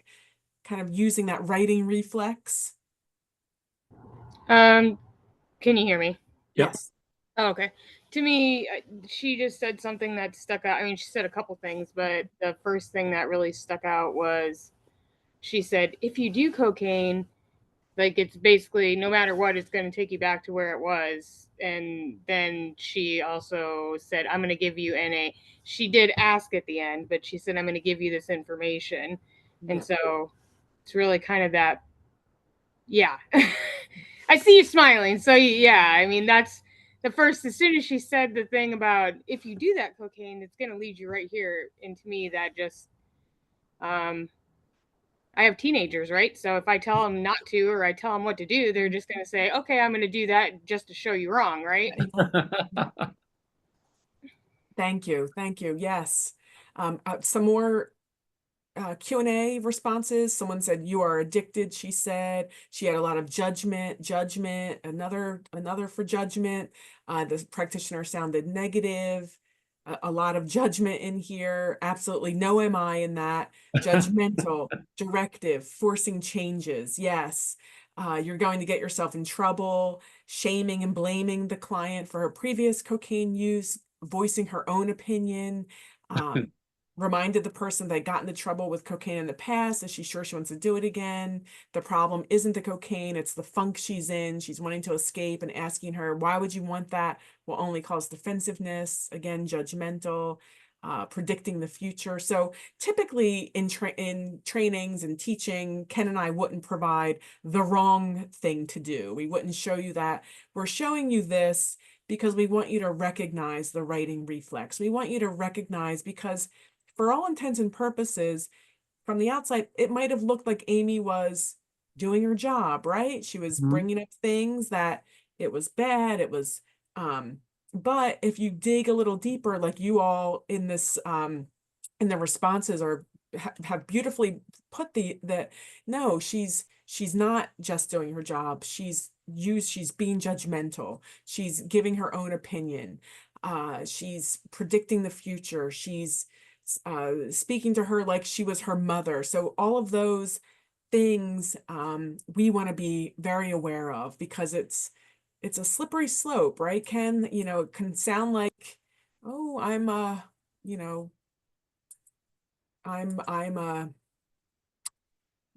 kind of using that writing reflex? Can you hear me? Yep. Yes. Oh, okay. To me, she just said something that stuck out. I mean, she said a couple things, but the first thing that really stuck out was she said, if you do cocaine, like it's basically no matter what, it's going to take you back to where it was. And then she also said, I'm going to give you NA. She did ask at the end, but she said, I'm going to give you this information. And Yeah. so it's really kind of that, yeah. I see you smiling. So yeah, I mean, that's the first, as soon as she said the thing about if you do that cocaine, it's going to lead you right here. And to me, that just, I have teenagers, right? So if I tell them not to, or I tell them what to do, they're just going to say, okay, I'm going to do that just to show you wrong. Right. Thank you. Thank you. Yes. Some more Q&A responses. Someone said, you are addicted, she said. She had a lot of judgment, another for judgment. The practitioner sounded negative. A lot of judgment in here. Absolutely no MI in that. Judgmental, directive, forcing changes. Yes. You're going to get yourself in trouble, shaming and blaming the client for her previous cocaine use, voicing her own opinion. Reminded the person they got into trouble with cocaine in the past. Is she sure she wants to do it again? The problem isn't the cocaine, it's the funk she's in. She's wanting to escape and asking her, why would you want that? Will only cause defensiveness. Again, judgmental, predicting the future. So typically in trainings and teaching, Ken and I wouldn't provide the wrong thing to do. We wouldn't show you that. We're showing you this because we want you to recognize the writing reflex. We want you to recognize, because for all intents and purposes, from the outside, it might have looked like Amy was doing her job, right? She was bringing up things that it was bad. It was, but if you dig a little deeper, like you all in this, in the responses are have beautifully put no, she's not just doing her job. She's being judgmental. She's giving her own opinion. She's predicting the future. She's speaking to her like she was her mother. So all of those things we want to be very aware of, because it's a slippery slope, right, Ken? You know, it can sound like, oh, I'm you know, I'm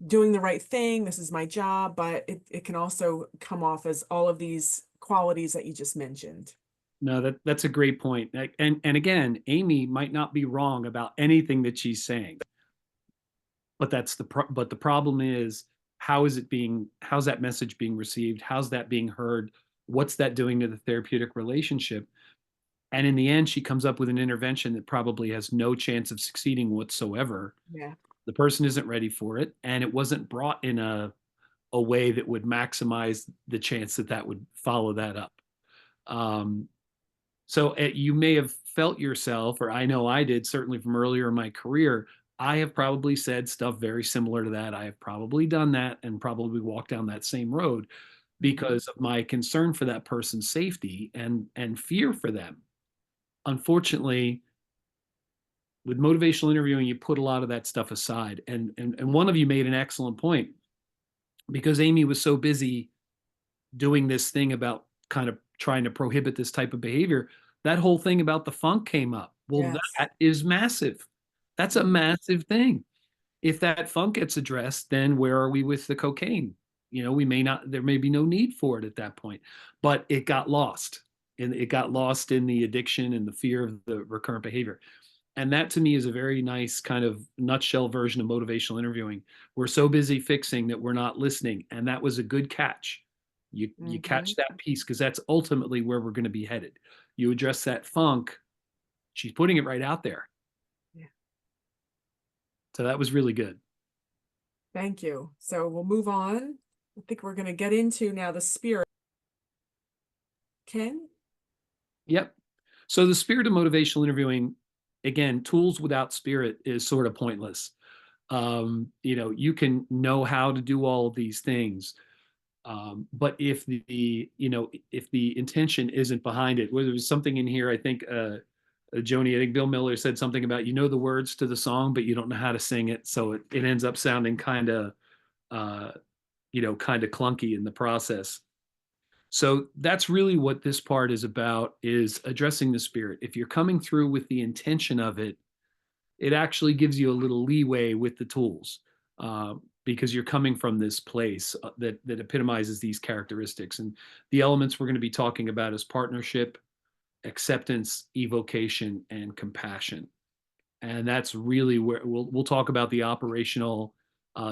doing the right thing. This is my job, but it can also come off as all of these qualities that you just mentioned. No, that's a great point. And again, Amy might not be wrong about anything that she's saying, but but the problem is, how's that message being received? How's that being heard? What's that doing to the therapeutic relationship? And in the end, she comes up with an intervention that probably has no chance of succeeding whatsoever. Yeah. The person isn't ready for it, and it wasn't brought in a way that would maximize the chance that would follow that up. So you may have felt yourself, or I know I did, certainly from earlier in my career, I have probably said stuff very similar to that. I have probably done that and probably walked down that same road because of my concern for that person's safety and fear for them. Unfortunately, with motivational interviewing, you put a lot of that stuff aside. And one of you made an excellent point, because Amy was so busy doing this thing about kind of trying to prohibit this type of behavior. That whole thing about the funk came up. Well, Yes. that is massive. That's a massive thing. If that funk gets addressed, then where are we with the cocaine? You know, there may be no need for it at that point, but it got lost. And it got lost in the addiction and the fear of the recurrent behavior. And that to me is a very nice kind of nutshell version of motivational interviewing. We're so busy fixing that we're not listening. And that was a good catch. You catch that piece, because that's ultimately where we're going to be headed. You address that funk, she's putting it right out there. Yeah. So that was really good. Thank you. So we'll move on. I think we're going to get into now the spirit. Ken? Yep. So the spirit of motivational interviewing, again, tools without spirit is sort of pointless. You know, you can know how to do all of these things. But if if the intention isn't behind it, there was something in here, I think, Joni, I think Bill Miller said something about, the words to the song, but you don't know how to sing it. So it ends up sounding kind of, kind of clunky in the process. So that's really what this part is about, is addressing the spirit. If you're coming through with the intention of it, it actually gives you a little leeway with the tools, because you're coming from this place that epitomizes these characteristics. And the elements we're going to be talking about is partnership, acceptance, evocation, and compassion. And that's really where we'll talk about the operational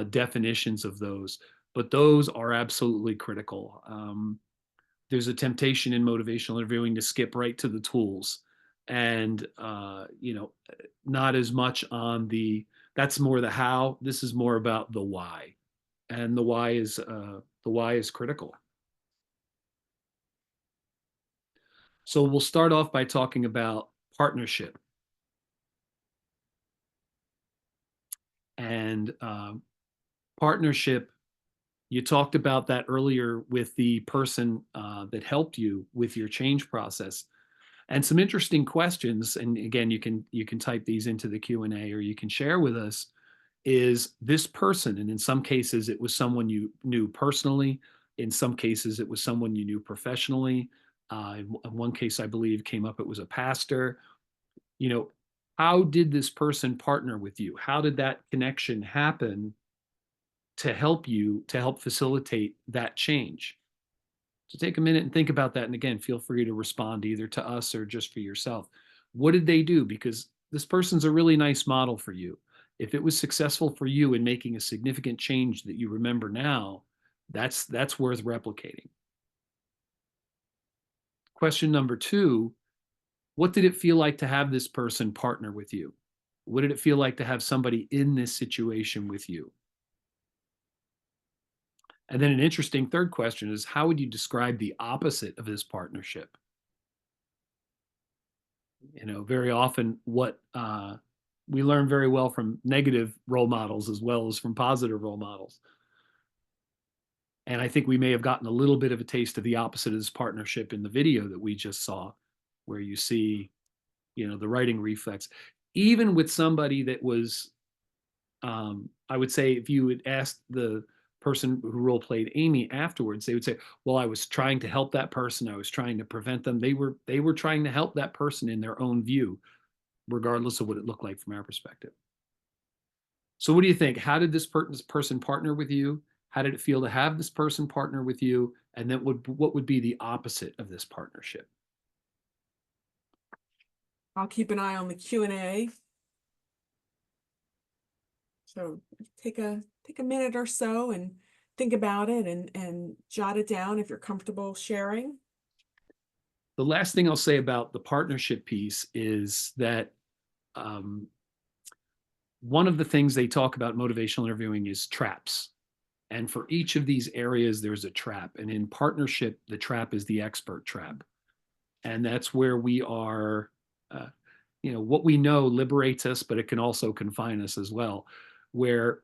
definitions of those, but those are absolutely critical. There's a temptation in motivational interviewing to skip right to the tools, and not as much on that's more the how. This is more about the why, and the why is critical. So we'll start off by talking about partnership. And partnership, you talked about that earlier with the person that helped you with your change process, and some interesting questions. And again, you can type these into the Q&A, or you can share with us. Is this person, and in some cases it was someone you knew personally, in some cases it was someone you knew professionally. In one case, I believe came up, it was a pastor. How did this person partner with you? How did that connection happen to help facilitate that change? So take a minute and think about that. And again, feel free to respond either to us or just for yourself. What did they do? Because this person's a really nice model for you. If it was successful for you in making a significant change that you remember now, that's worth replicating. Question number 2, what did it feel like to have this person partner with you? What did it feel like to have somebody in this situation with you? And then an interesting third question is, how would you describe the opposite of this partnership? Very often what we learn very well from negative role models as well as from positive role models. And I think we may have gotten a little bit of a taste of the opposite of this partnership in the video that we just saw, where you see, the writing reflex. Even with somebody that was, I would say, if you had asked the person who role played Amy afterwards, they would say, well, I was trying to help that person. I was trying to prevent them. They were trying to help that person in their own view, regardless of what it looked like from our perspective. So what do you think? How did this person partner with you? How did it feel to have this person partner with you? And then what would be the opposite of this partnership? I'll keep an eye on the Q&A. So take a minute or so and think about it and jot it down if you're comfortable sharing. The last thing I'll say about the partnership piece is that one of the things they talk about motivational interviewing is traps. And for each of these areas, there's a trap. And in partnership, the trap is the expert trap. And that's where we are, what we know liberates us, but it can also confine us as well, where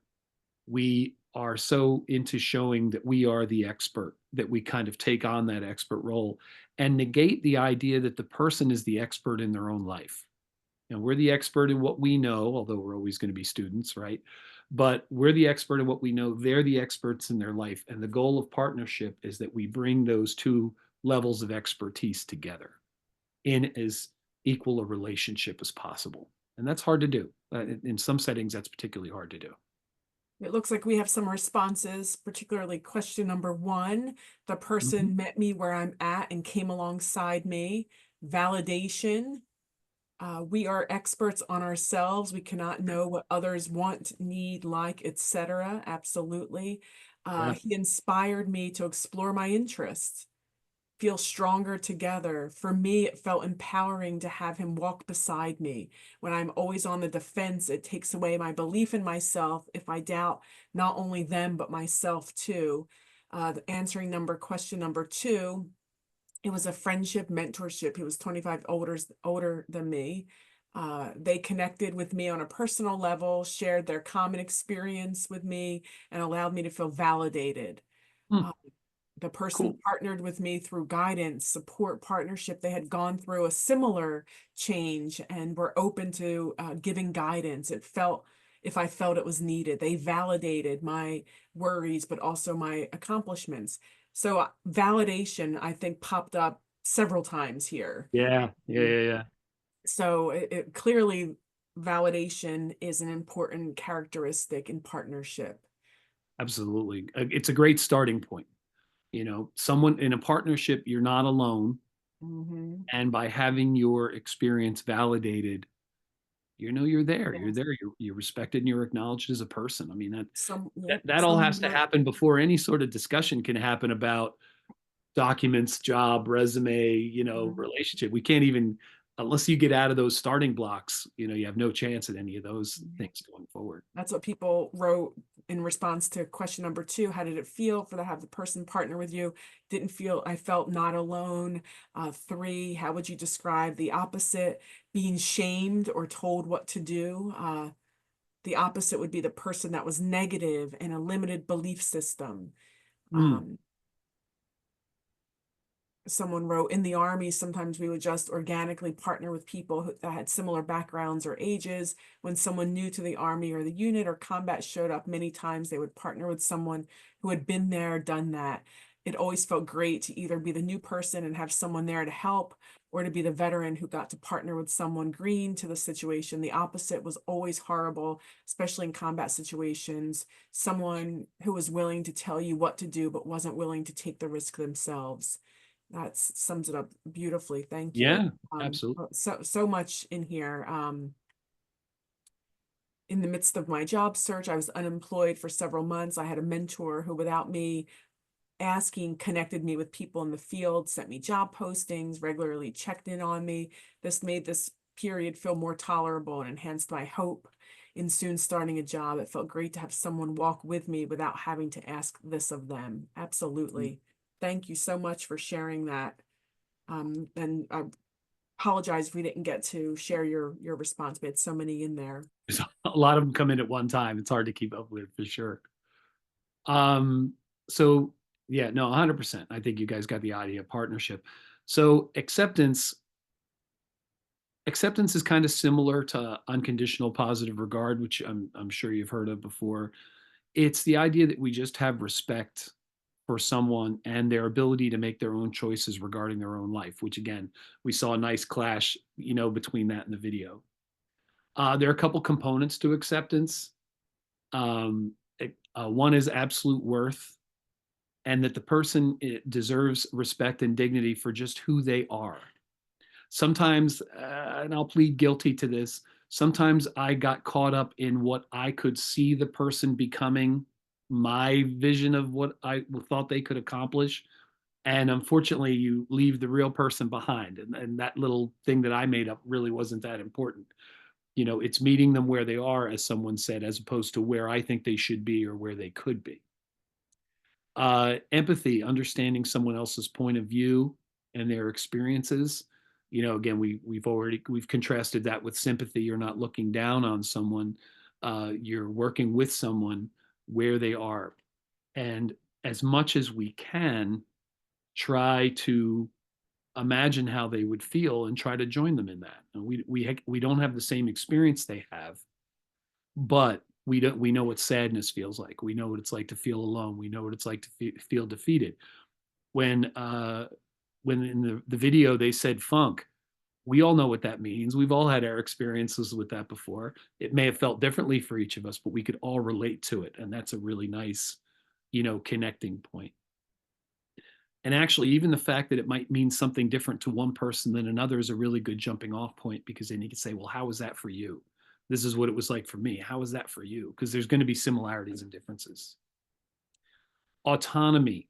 we are so into showing that we are the expert, that we kind of take on that expert role and negate the idea that the person is the expert in their own life. And we're the expert in what we know, although we're always going to be students, right? But we're the expert in what we know. They're the experts in their life. And the goal of partnership is that we bring those two levels of expertise together in as equal a relationship as possible. And that's hard to do. In some settings, that's particularly hard to do. It looks like we have some responses, particularly question number 1. The person met me where I'm at and came alongside me. Validation. We are experts on ourselves. We cannot know what others want, need, like, etc. Absolutely. Yeah. He inspired me to explore my interests, feel stronger together. For me, it felt empowering to have him walk beside me. When I'm always on the defense, it takes away my belief in myself if I doubt not only them, but myself too. Answering question number 2, it was a friendship mentorship. He was 25 older than me. They connected with me on a personal level, shared their common experience with me, and allowed me to feel validated. Hmm. The person Cool. partnered with me through guidance, support, partnership. They had gone through a similar change and were open to giving guidance. If I felt it was needed, they validated my worries, but also my accomplishments. So validation, I think, popped up several times here. Yeah. So clearly, validation is an important characteristic in partnership. Absolutely. It's a great starting point. Someone in a partnership, you're not alone. Mm-hmm. And by having your experience validated, you're there. You're Yes. there. You're respected and you're acknowledged as a person. I mean, Yep, that all has to happen before any sort of discussion can happen about documents, job, resume, relationship. We can't even, unless you get out of those starting blocks, you have no chance at any of those things going forward. That's what people wrote in response to question number 2. How did it feel to have the person partner with you? I felt not alone. 3, how would you describe the opposite? Being shamed or told what to do. The opposite would be the person that was negative and a limited belief system. Someone wrote, in the Army, sometimes we would just organically partner with people that had similar backgrounds or ages. When someone new to the Army or the unit or combat showed up, many times they would partner with someone who had been there, done that. It always felt great to either be the new person and have someone there to help, or to be the veteran who got to partner with someone green to the situation. The opposite was always horrible, especially in combat situations. Someone who was willing to tell you what to do, but wasn't willing to take the risk themselves. That sums it up beautifully. Thank you. Yeah, absolutely. So much in here. In the midst of my job search, I was unemployed for several months. I had a mentor who, without me asking, connected me with people in the field, sent me job postings, regularly checked in on me. This made this period feel more tolerable and enhanced my hope in soon starting a job. It felt great to have someone walk with me without having to ask this of them. Absolutely. Thank you so much for sharing that. And I apologize if we didn't get to share your response. We had so many in there. There's a lot of them come in at one time. It's hard to keep up with for sure. So yeah, no, 100%. I think you guys got the idea of partnership. So acceptance is kind of similar to unconditional positive regard, which I'm sure you've heard of before. It's the idea that we just have respect for someone and their ability to make their own choices regarding their own life, which again, we saw a nice clash, between that and the video. There are a couple components to acceptance. One is absolute worth, and that the person deserves respect and dignity for just who they are. Sometimes, and I'll plead guilty to this, sometimes I got caught up in what I could see the person becoming, my vision of what I thought they could accomplish. And unfortunately, you leave the real person behind. And that little thing that I made up really wasn't that important. It's meeting them where they are, as someone said, as opposed to where I think they should be or where they could be. Empathy, understanding someone else's point of view and their experiences. Again, we've contrasted that with sympathy. You're not looking down on someone. You're working with someone where they are. And as much as we can, try to imagine how they would feel and try to join them in that. And we don't have the same experience they have, but we know what sadness feels like. We know what it's like to feel alone. We know what it's like to feel defeated. When in the video they said funk, we all know what that means. We've all had our experiences with that before. It may have felt differently for each of us, but we could all relate to it. And that's a really nice, connecting point. And actually, even the fact that it might mean something different to one person than another is a really good jumping off point, because then you can say, well, how was that for you? This is what it was like for me. How was that for you? Because there's going to be similarities and differences. Autonomy.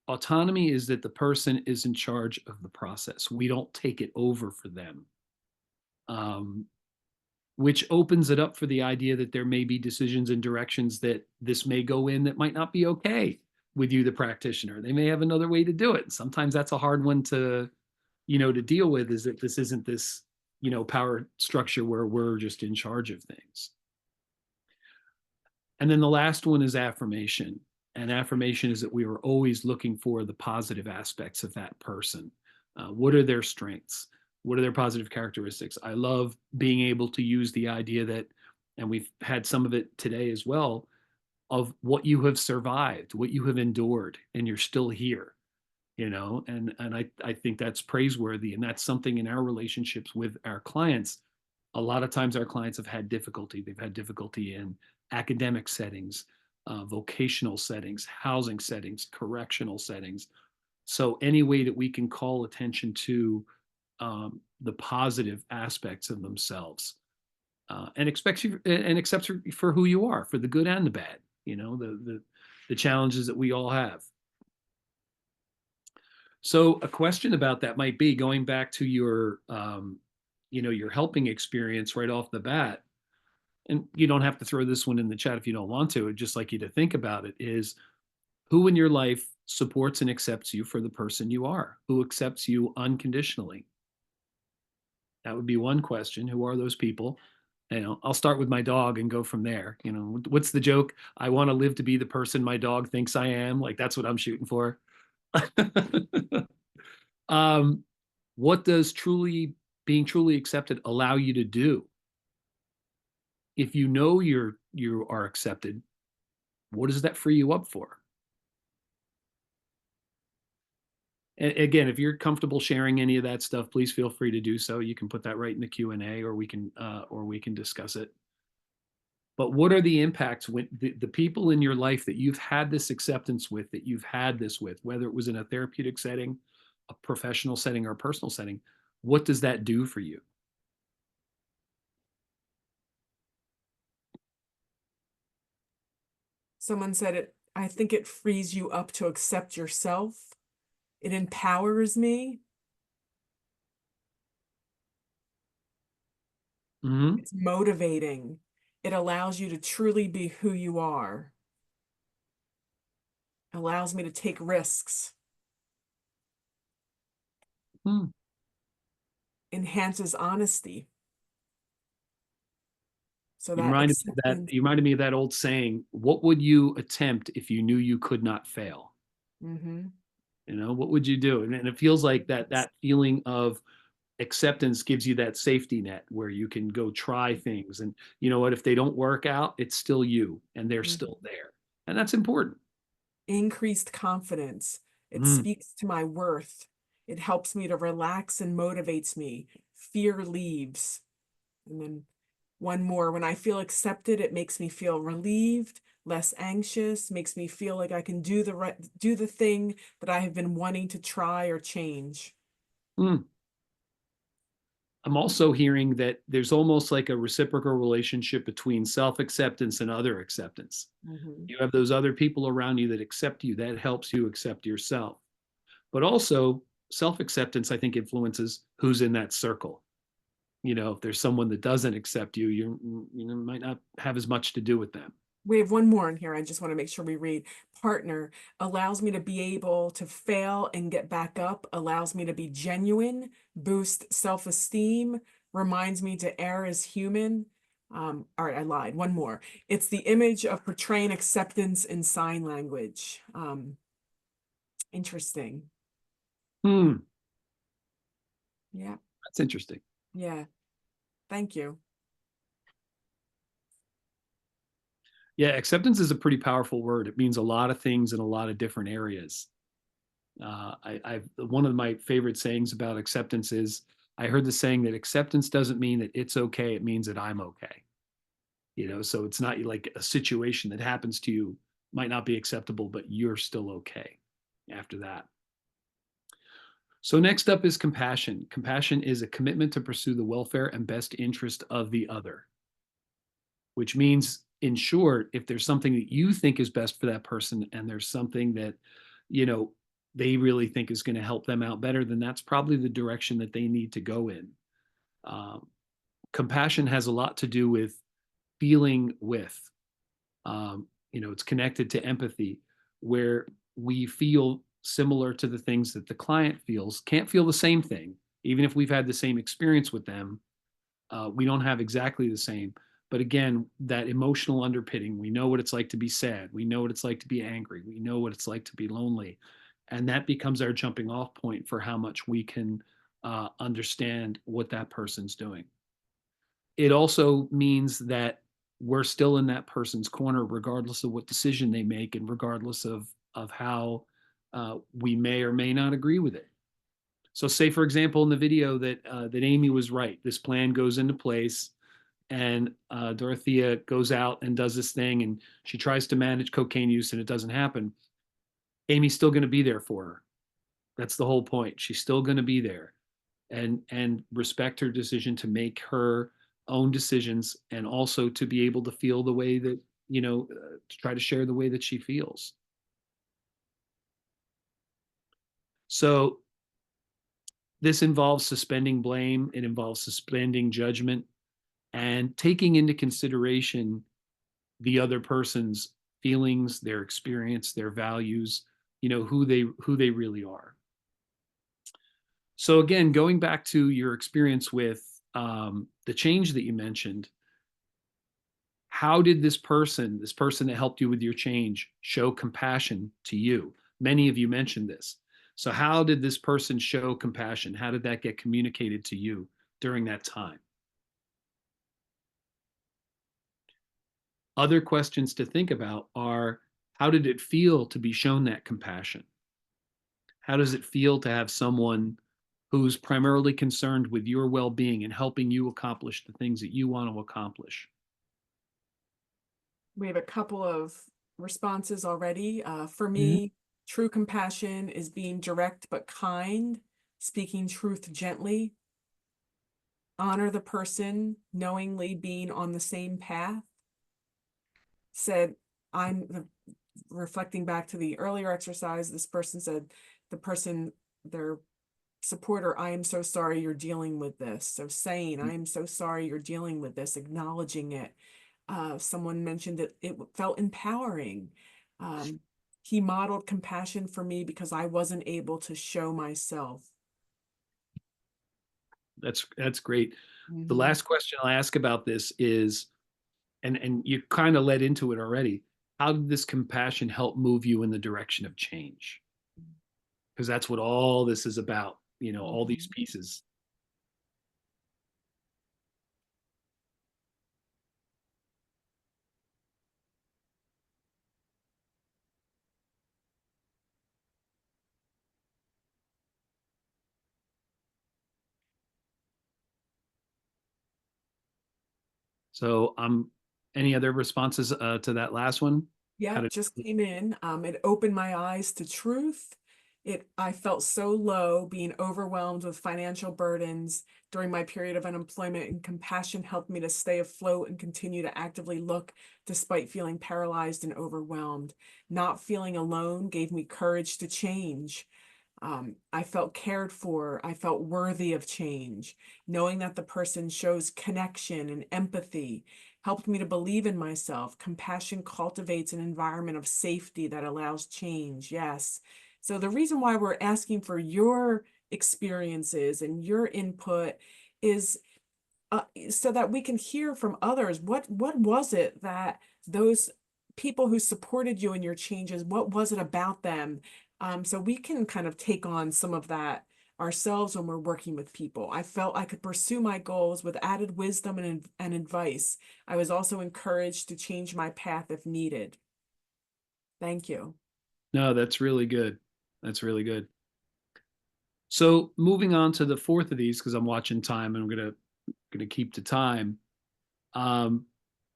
Autonomy is that the person is in charge of the process. We don't take it over for them, which opens it up for the idea that there may be decisions and directions that this may go in that might not be okay with you, the practitioner. They may have another way to do it. Sometimes that's a hard one to deal with, is that this isn't this, power structure where we're just in charge of things. And then the last one is affirmation. And affirmation is that we are always looking for the positive aspects of that person. What are their strengths? What are their positive characteristics? I love being able to use the idea that, and we've had some of it today as well, of what you have survived, what you have endured, and you're still here, and I think that's praiseworthy. And that's something in our relationships with our clients. A lot of times our clients have had difficulty. They've had difficulty in academic settings, vocational settings, housing settings, correctional settings. So any way that we can call attention to the positive aspects of themselves, and accept you for who you are, for the good and the bad, the challenges that we all have. So a question about that might be, going back to your your helping experience right off the bat, and you don't have to throw this one in the chat if you don't want to. I'd just like you to think about it, is who in your life supports and accepts you for the person you are? Who accepts you unconditionally? That would be one question. Who are those people? I'll start with my dog and go from there. What's the joke? I want to live to be the person my dog thinks I am. Like, that's what I'm shooting for. What does being truly accepted allow you to do? If you know you are accepted, what does that free you up for? And again, if you're comfortable sharing any of that stuff, please feel free to do so. You can put that right in the Q&A, or we can discuss it. But what are the impacts when the people in your life that you've had this acceptance with, that you've had this with, whether it was in a therapeutic setting, a professional setting, or a personal setting, what does that do for you? Someone said it, I think it frees you up to accept yourself. It empowers me. Mm-hmm. It's motivating. It allows you to truly be who you are. Allows me to take risks. Enhances honesty. So You that reminded me of that old saying, what would you attempt if you knew you could not fail? Mm-hmm. What would you do? And it feels like that feeling of acceptance gives you that safety net where you can go try things. And you know what, if they don't work out, it's still you, and they're still there. And that's important. Increased confidence. It speaks to my worth. It helps me to relax and motivates me. Fear leaves. And then one more, when I feel accepted, it makes me feel relieved, less anxious, makes me feel like I can do the thing that I have been wanting to try or change. I'm also hearing that there's almost like a reciprocal relationship between self-acceptance and other acceptance. You have those other people around you that accept you. That helps you accept yourself. But also, self-acceptance, I think, influences who's in that circle. If there's someone that doesn't accept you, you might not have as much to do with them. We have one more in here. I just want to make sure we read. Partner allows me to be able to fail and get back up, allows me to be genuine, boost self-esteem, reminds me to err as human. All right, I lied. One more. It's the image of portraying acceptance in sign language. Interesting. Yeah. That's interesting. Yeah. Thank you. Yeah, acceptance is a pretty powerful word. It means a lot of things in a lot of different areas. One of my favorite sayings about acceptance is I heard the saying that acceptance doesn't mean that it's okay. It means that I'm okay. So it's not like a situation that happens to you might not be acceptable, but you're still okay after that. So next up is compassion. Compassion is a commitment to pursue the welfare and best interest of the other, which means, in short, if there's something that you think is best for that person and there's something that, you know, they really think is going to help them out better, then that's probably the direction that they need to go in. Compassion has a lot to do with feeling with. It's connected to empathy, where we feel similar to the things that the client feels, can't feel the same thing. Even if we've had the same experience with them, we don't have exactly the same. But again, that emotional underpinning, we know what it's like to be sad. We know what it's like to be angry. We know what it's like to be lonely. And that becomes our jumping off point for how much we can understand what that person's doing. It also means that we're still in that person's corner, regardless of what decision they make and regardless of how we may or may not agree with it. So say, for example, in the video that Amy was right, this plan goes into place and Dorothea goes out and does this thing and she tries to manage cocaine use and it doesn't happen. Amy's still going to be there for her. That's the whole point. She's still going to be there and respect her decision to make her own decisions and also to be able to feel the way that, to try to share the way that she feels. So this involves suspending blame. It involves suspending judgment and taking into consideration the other person's feelings, their experience, their values, who they really are. So again, going back to your experience with the change that you mentioned, how did this person that helped you with your change, show compassion to you? Many of you mentioned this. So how did this person show compassion? How did that get communicated to you during that time? Other questions to think about are, how did it feel to be shown that compassion? How does it feel to have someone who's primarily concerned with your well-being and helping you accomplish the things that you want to accomplish? We have a couple of responses already. For me, true compassion is being direct but kind, speaking truth gently, honor the person, knowingly being on the same path. Said, reflecting back to the earlier exercise, this person said, their supporter, I am so sorry you're dealing with this. So saying, I am so sorry you're dealing with this, acknowledging it. Someone mentioned that it felt empowering. He modeled compassion for me because I wasn't able to show myself. That's great. The last question I'll ask about this is, and you kind of led into it already, how did this compassion help move you in the direction of change? Because that's what all this is about, all these pieces. So any other responses to that last one? Yeah, it just came in. It opened my eyes to truth. I felt so low, being overwhelmed with financial burdens during my period of unemployment, and compassion helped me to stay afloat and continue to actively look despite feeling paralyzed and overwhelmed. Not feeling alone gave me courage to change. I felt cared for. I felt worthy of change. Knowing that the person shows connection and empathy helped me to believe in myself. Compassion cultivates an environment of safety that allows change. Yes. So the reason why we're asking for your experiences and your input is so that we can hear from others. What was it that those people who supported you in your changes, what was it about them? So we can kind of take on some of that ourselves when we're working with people. I felt I could pursue my goals with added wisdom and advice. I was also encouraged to change my path if needed. Thank you. No, that's really good. That's really good. So moving on to the fourth of these, because I'm watching time and I'm gonna keep to time. Um,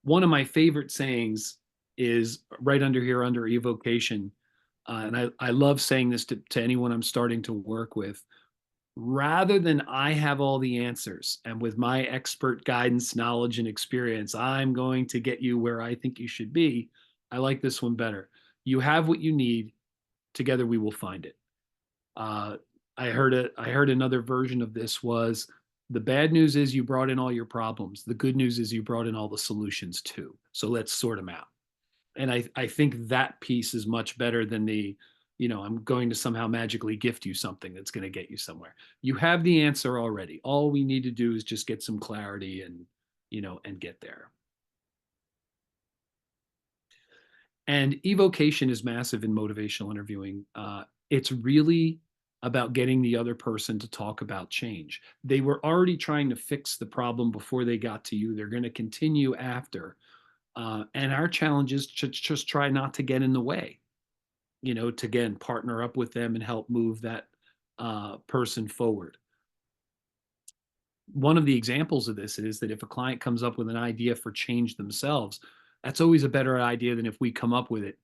One of my favorite sayings is right under here under evocation, and I love saying this to anyone I'm starting to work with. Rather than I have all the answers, and with my expert guidance, knowledge, and experience, I'm going to get you where I think you should be. I like this one better. You have what you need. Together we will find it. Uh, I heard another version of this was the bad news is you brought in all your problems. The good news is you brought in all the solutions too. So let's sort them out. And I think that piece is much better than the, I'm going to somehow magically gift you something that's going to get you somewhere. You have the answer already. All we need to do is just get some clarity and, and get there. And evocation is massive in motivational interviewing. It's really about getting the other person to talk about change. They were already trying to fix the problem before they got to you. They're going to continue after. And our challenge is to just try not to get in the way, to again partner up with them and help move that person forward. One of the examples of this is that if a client comes up with an idea for change themselves, that's always a better idea than if we come up with it,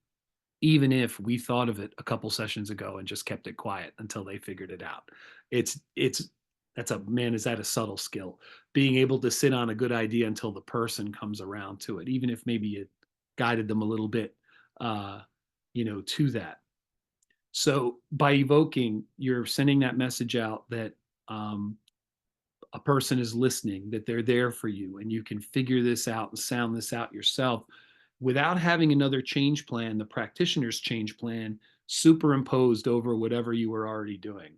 even if we thought of it a couple sessions ago and just kept it quiet until they figured it out. That's a man, is that a subtle skill? Being able to sit on a good idea until the person comes around to it, even if maybe it guided them a little bit, to that. So by evoking, you're sending that message out that a person is listening, that they're there for you, and you can figure this out and sound this out yourself without having another change plan, the practitioner's change plan superimposed over whatever you were already doing.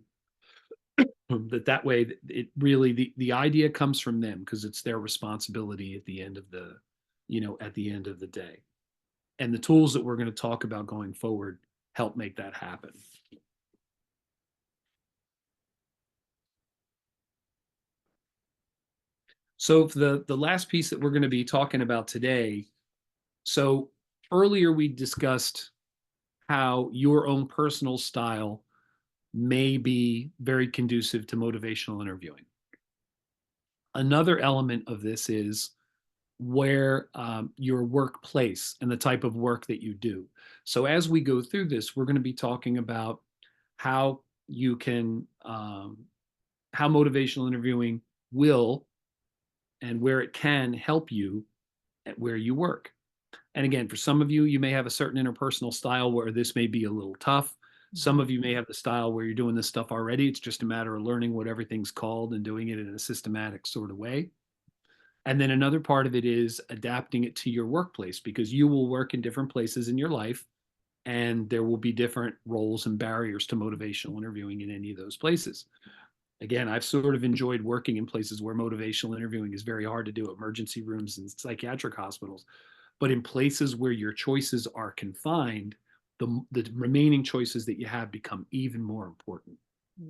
That way it really, the idea comes from them because it's their responsibility at the end of the day. And the tools that we're going to talk about going forward help make that happen. So the last piece that we're going to be talking about today, so earlier we discussed how your own personal style may be very conducive to motivational interviewing. Another element of this is where your workplace and the type of work that you do. So as we go through this, we're going to be talking about how you can, how motivational interviewing will and where it can help you at where you work. And again, for some of you, you may have a certain interpersonal style where this may be a little tough. Some of you may have the style where you're doing this stuff already. It's just a matter of learning what everything's called and doing it in a systematic sort of way. And then another part of it is adapting it to your workplace, because you will work in different places in your life and there will be different roles and barriers to motivational interviewing in any of those places. Again, I've sort of enjoyed working in places where motivational interviewing is very hard to do, emergency rooms and psychiatric hospitals. But in places where your choices are confined, the remaining choices that you have become even more important.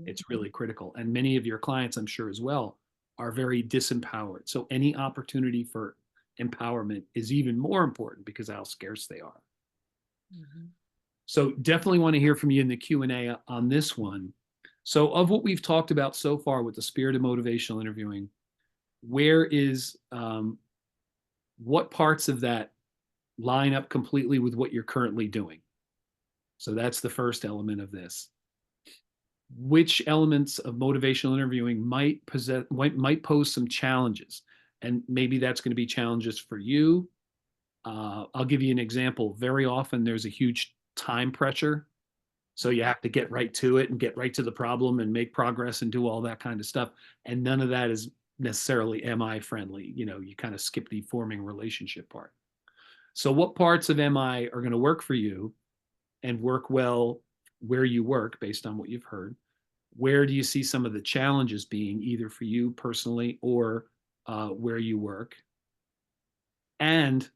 It's really critical. And many of your clients, I'm sure as well, are very disempowered. So any opportunity for empowerment is even more important because of how scarce they are. So definitely want to hear from you in the Q&A on this one. So of what we've talked about so far with the spirit of motivational interviewing, where is, what parts of that line up completely with what you're currently doing? So that's the first element of this. Which elements of motivational interviewing might pose some challenges? And maybe that's going to be challenges for you. I'll give you an example. Very often there's a huge time pressure. So you have to get right to it and get right to the problem and make progress and do all that kind of stuff. And none of that is necessarily MI friendly. You kind of skip the forming relationship part. So what parts of MI are going to work for you and work well where you work based on what you've heard? Where do you see some of the challenges being, either for you personally or where you work? And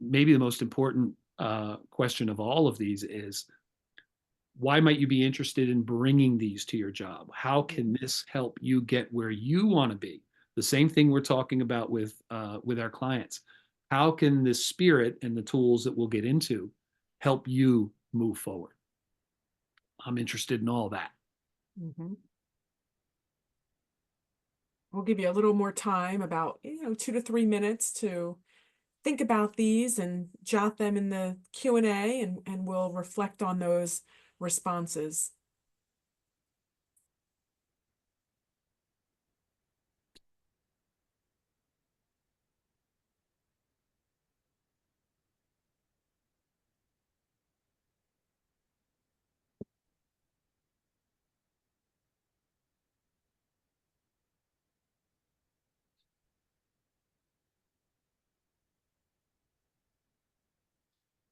maybe the most important question of all of these is, why might you be interested in bringing these to your job? How can this help you get where you want to be? The same thing we're talking about with our clients. How can this spirit and the tools that we'll get into help you move forward? I'm interested in all that. Mhm. We'll give you a little more time, about 2 to 3 minutes, to think about these and jot them in the Q&A, and we'll reflect on those responses.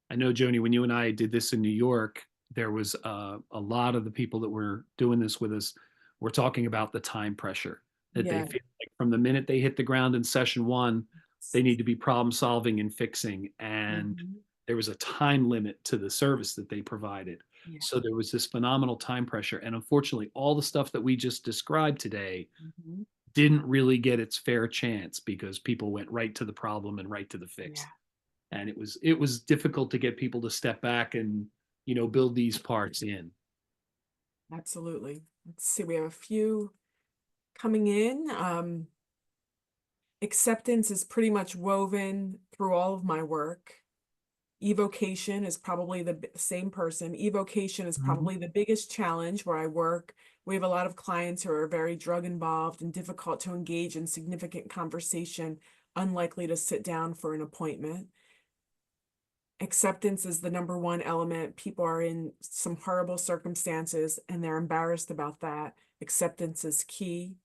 I know, Joni, when you and I did this in New York, there was a lot of the people that were doing this with us were talking about the time pressure that they Yeah. feel like from the minute they hit the ground in session one, they need to be problem solving and fixing. And Mhm. there was a time limit to the service that they provided. Yeah. So there was this phenomenal time pressure. And unfortunately, all the stuff that we just described today Mhm. didn't really get its fair chance because people went right to the problem and right to the fix. Yeah. And it was difficult to get people to step back and build these parts in. Absolutely. Let's see, we have a few coming in. Acceptance is pretty much woven through all of my work. Evocation is probably the same person. Evocation is probably the biggest challenge where I work. We have a lot of clients who are very drug involved and difficult to engage in significant conversation, unlikely to sit down for an appointment. Acceptance is the number one element. People are in some horrible circumstances and they're embarrassed about that. Acceptance is key.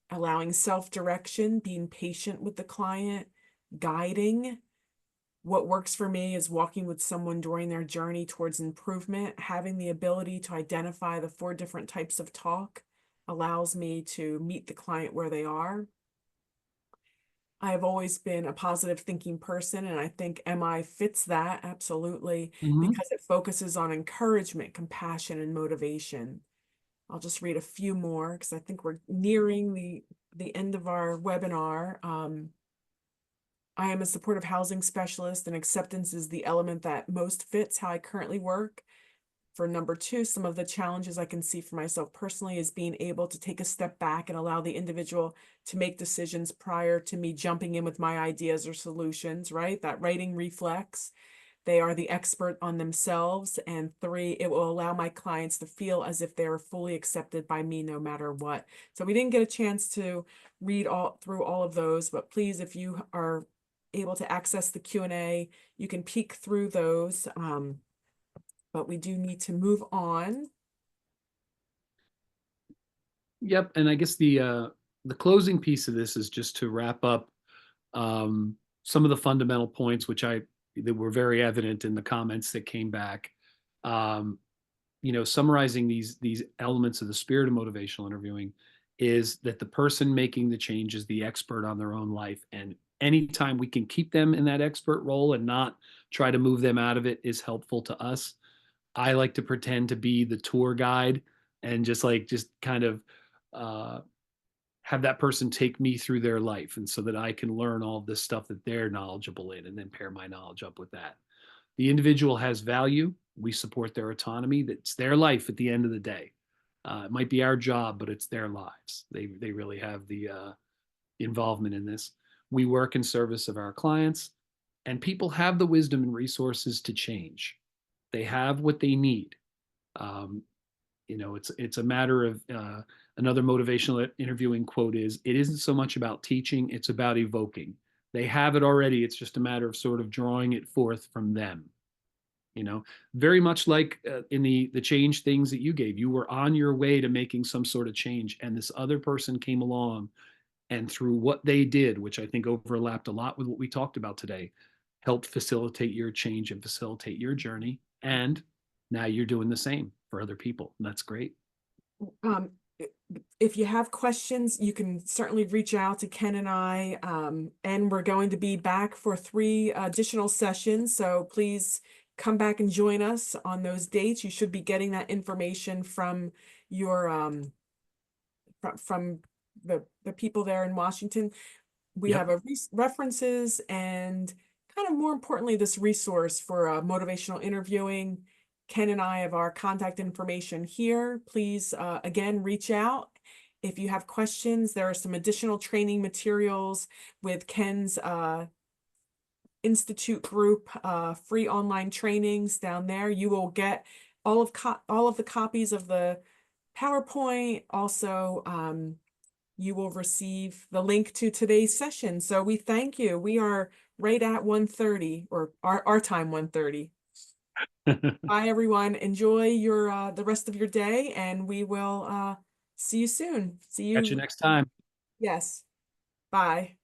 Allowing self-direction, being patient with the client, guiding. What works for me is walking with someone during their journey towards improvement. Having the ability to identify the 4 different types of talk allows me to meet the client where they are. I have always been a positive thinking person, and I think MI fits that absolutely, because it focuses on encouragement, compassion, and motivation. I'll just read a few more because I think we're nearing the end of our webinar. I am a supportive housing specialist, and acceptance is the element that most fits how I currently work. For number 2, some of the challenges I can see for myself personally is being able to take a step back and allow the individual to make decisions prior to me jumping in with my ideas or solutions, right? That writing reflex. They are the expert on themselves. And 3, it will allow my clients to feel as if they are fully accepted by me no matter what. So we didn't get a chance to read through all of those, but please, if you are able to access the Q&A, you can peek through those. But we do need to move on. Yep, and I guess the closing piece of this is just to wrap up some of the fundamental points, that were very evident in the comments that came back. Summarizing these elements of the spirit of motivational interviewing is that the person making the change is the expert on their own life, and anytime we can keep them in that expert role and not try to move them out of it is helpful to us. I like to pretend to be the tour guide and just kind of have that person take me through their life, and so that I can learn all this stuff that they're knowledgeable in and then pair my knowledge up with that. The individual has value. We support their autonomy. That's their life at the end of the day. It might be our job, but it's their lives. They really have the involvement in this. We work in service of our clients, and people have the wisdom and resources to change. They have what they need. Um, it's a matter of another motivational interviewing quote is, it isn't so much about teaching, it's about evoking. They have it already. It's just a matter of sort of drawing it forth from them. Very much like in the change things that you gave. You were on your way to making some sort of change, and this other person came along, and through what they did, which I think overlapped a lot with what we talked about today, helped facilitate your change and facilitate your journey. And now you're doing the same for other people. And that's great. Um, if you have questions, you can certainly reach out to Ken and I, and we're going to be back for 3 additional sessions. So please come back and join us on those dates. You should be getting that information from your from the people there in Washington. We Yep. have a references and kind of more importantly, this resource for motivational interviewing. Ken and I have our contact information here. Please, again, reach out. If you have questions, there are some additional training materials with Ken's Institute group, free online trainings down there. You will get all of the copies of the PowerPoint. Also, you will receive the link to today's session. So we thank you. We are right at 1:30, or our time 1:30. Bye, everyone. Enjoy your the rest of your day, and we will see you soon. See you. Catch you next time. Yes. Bye.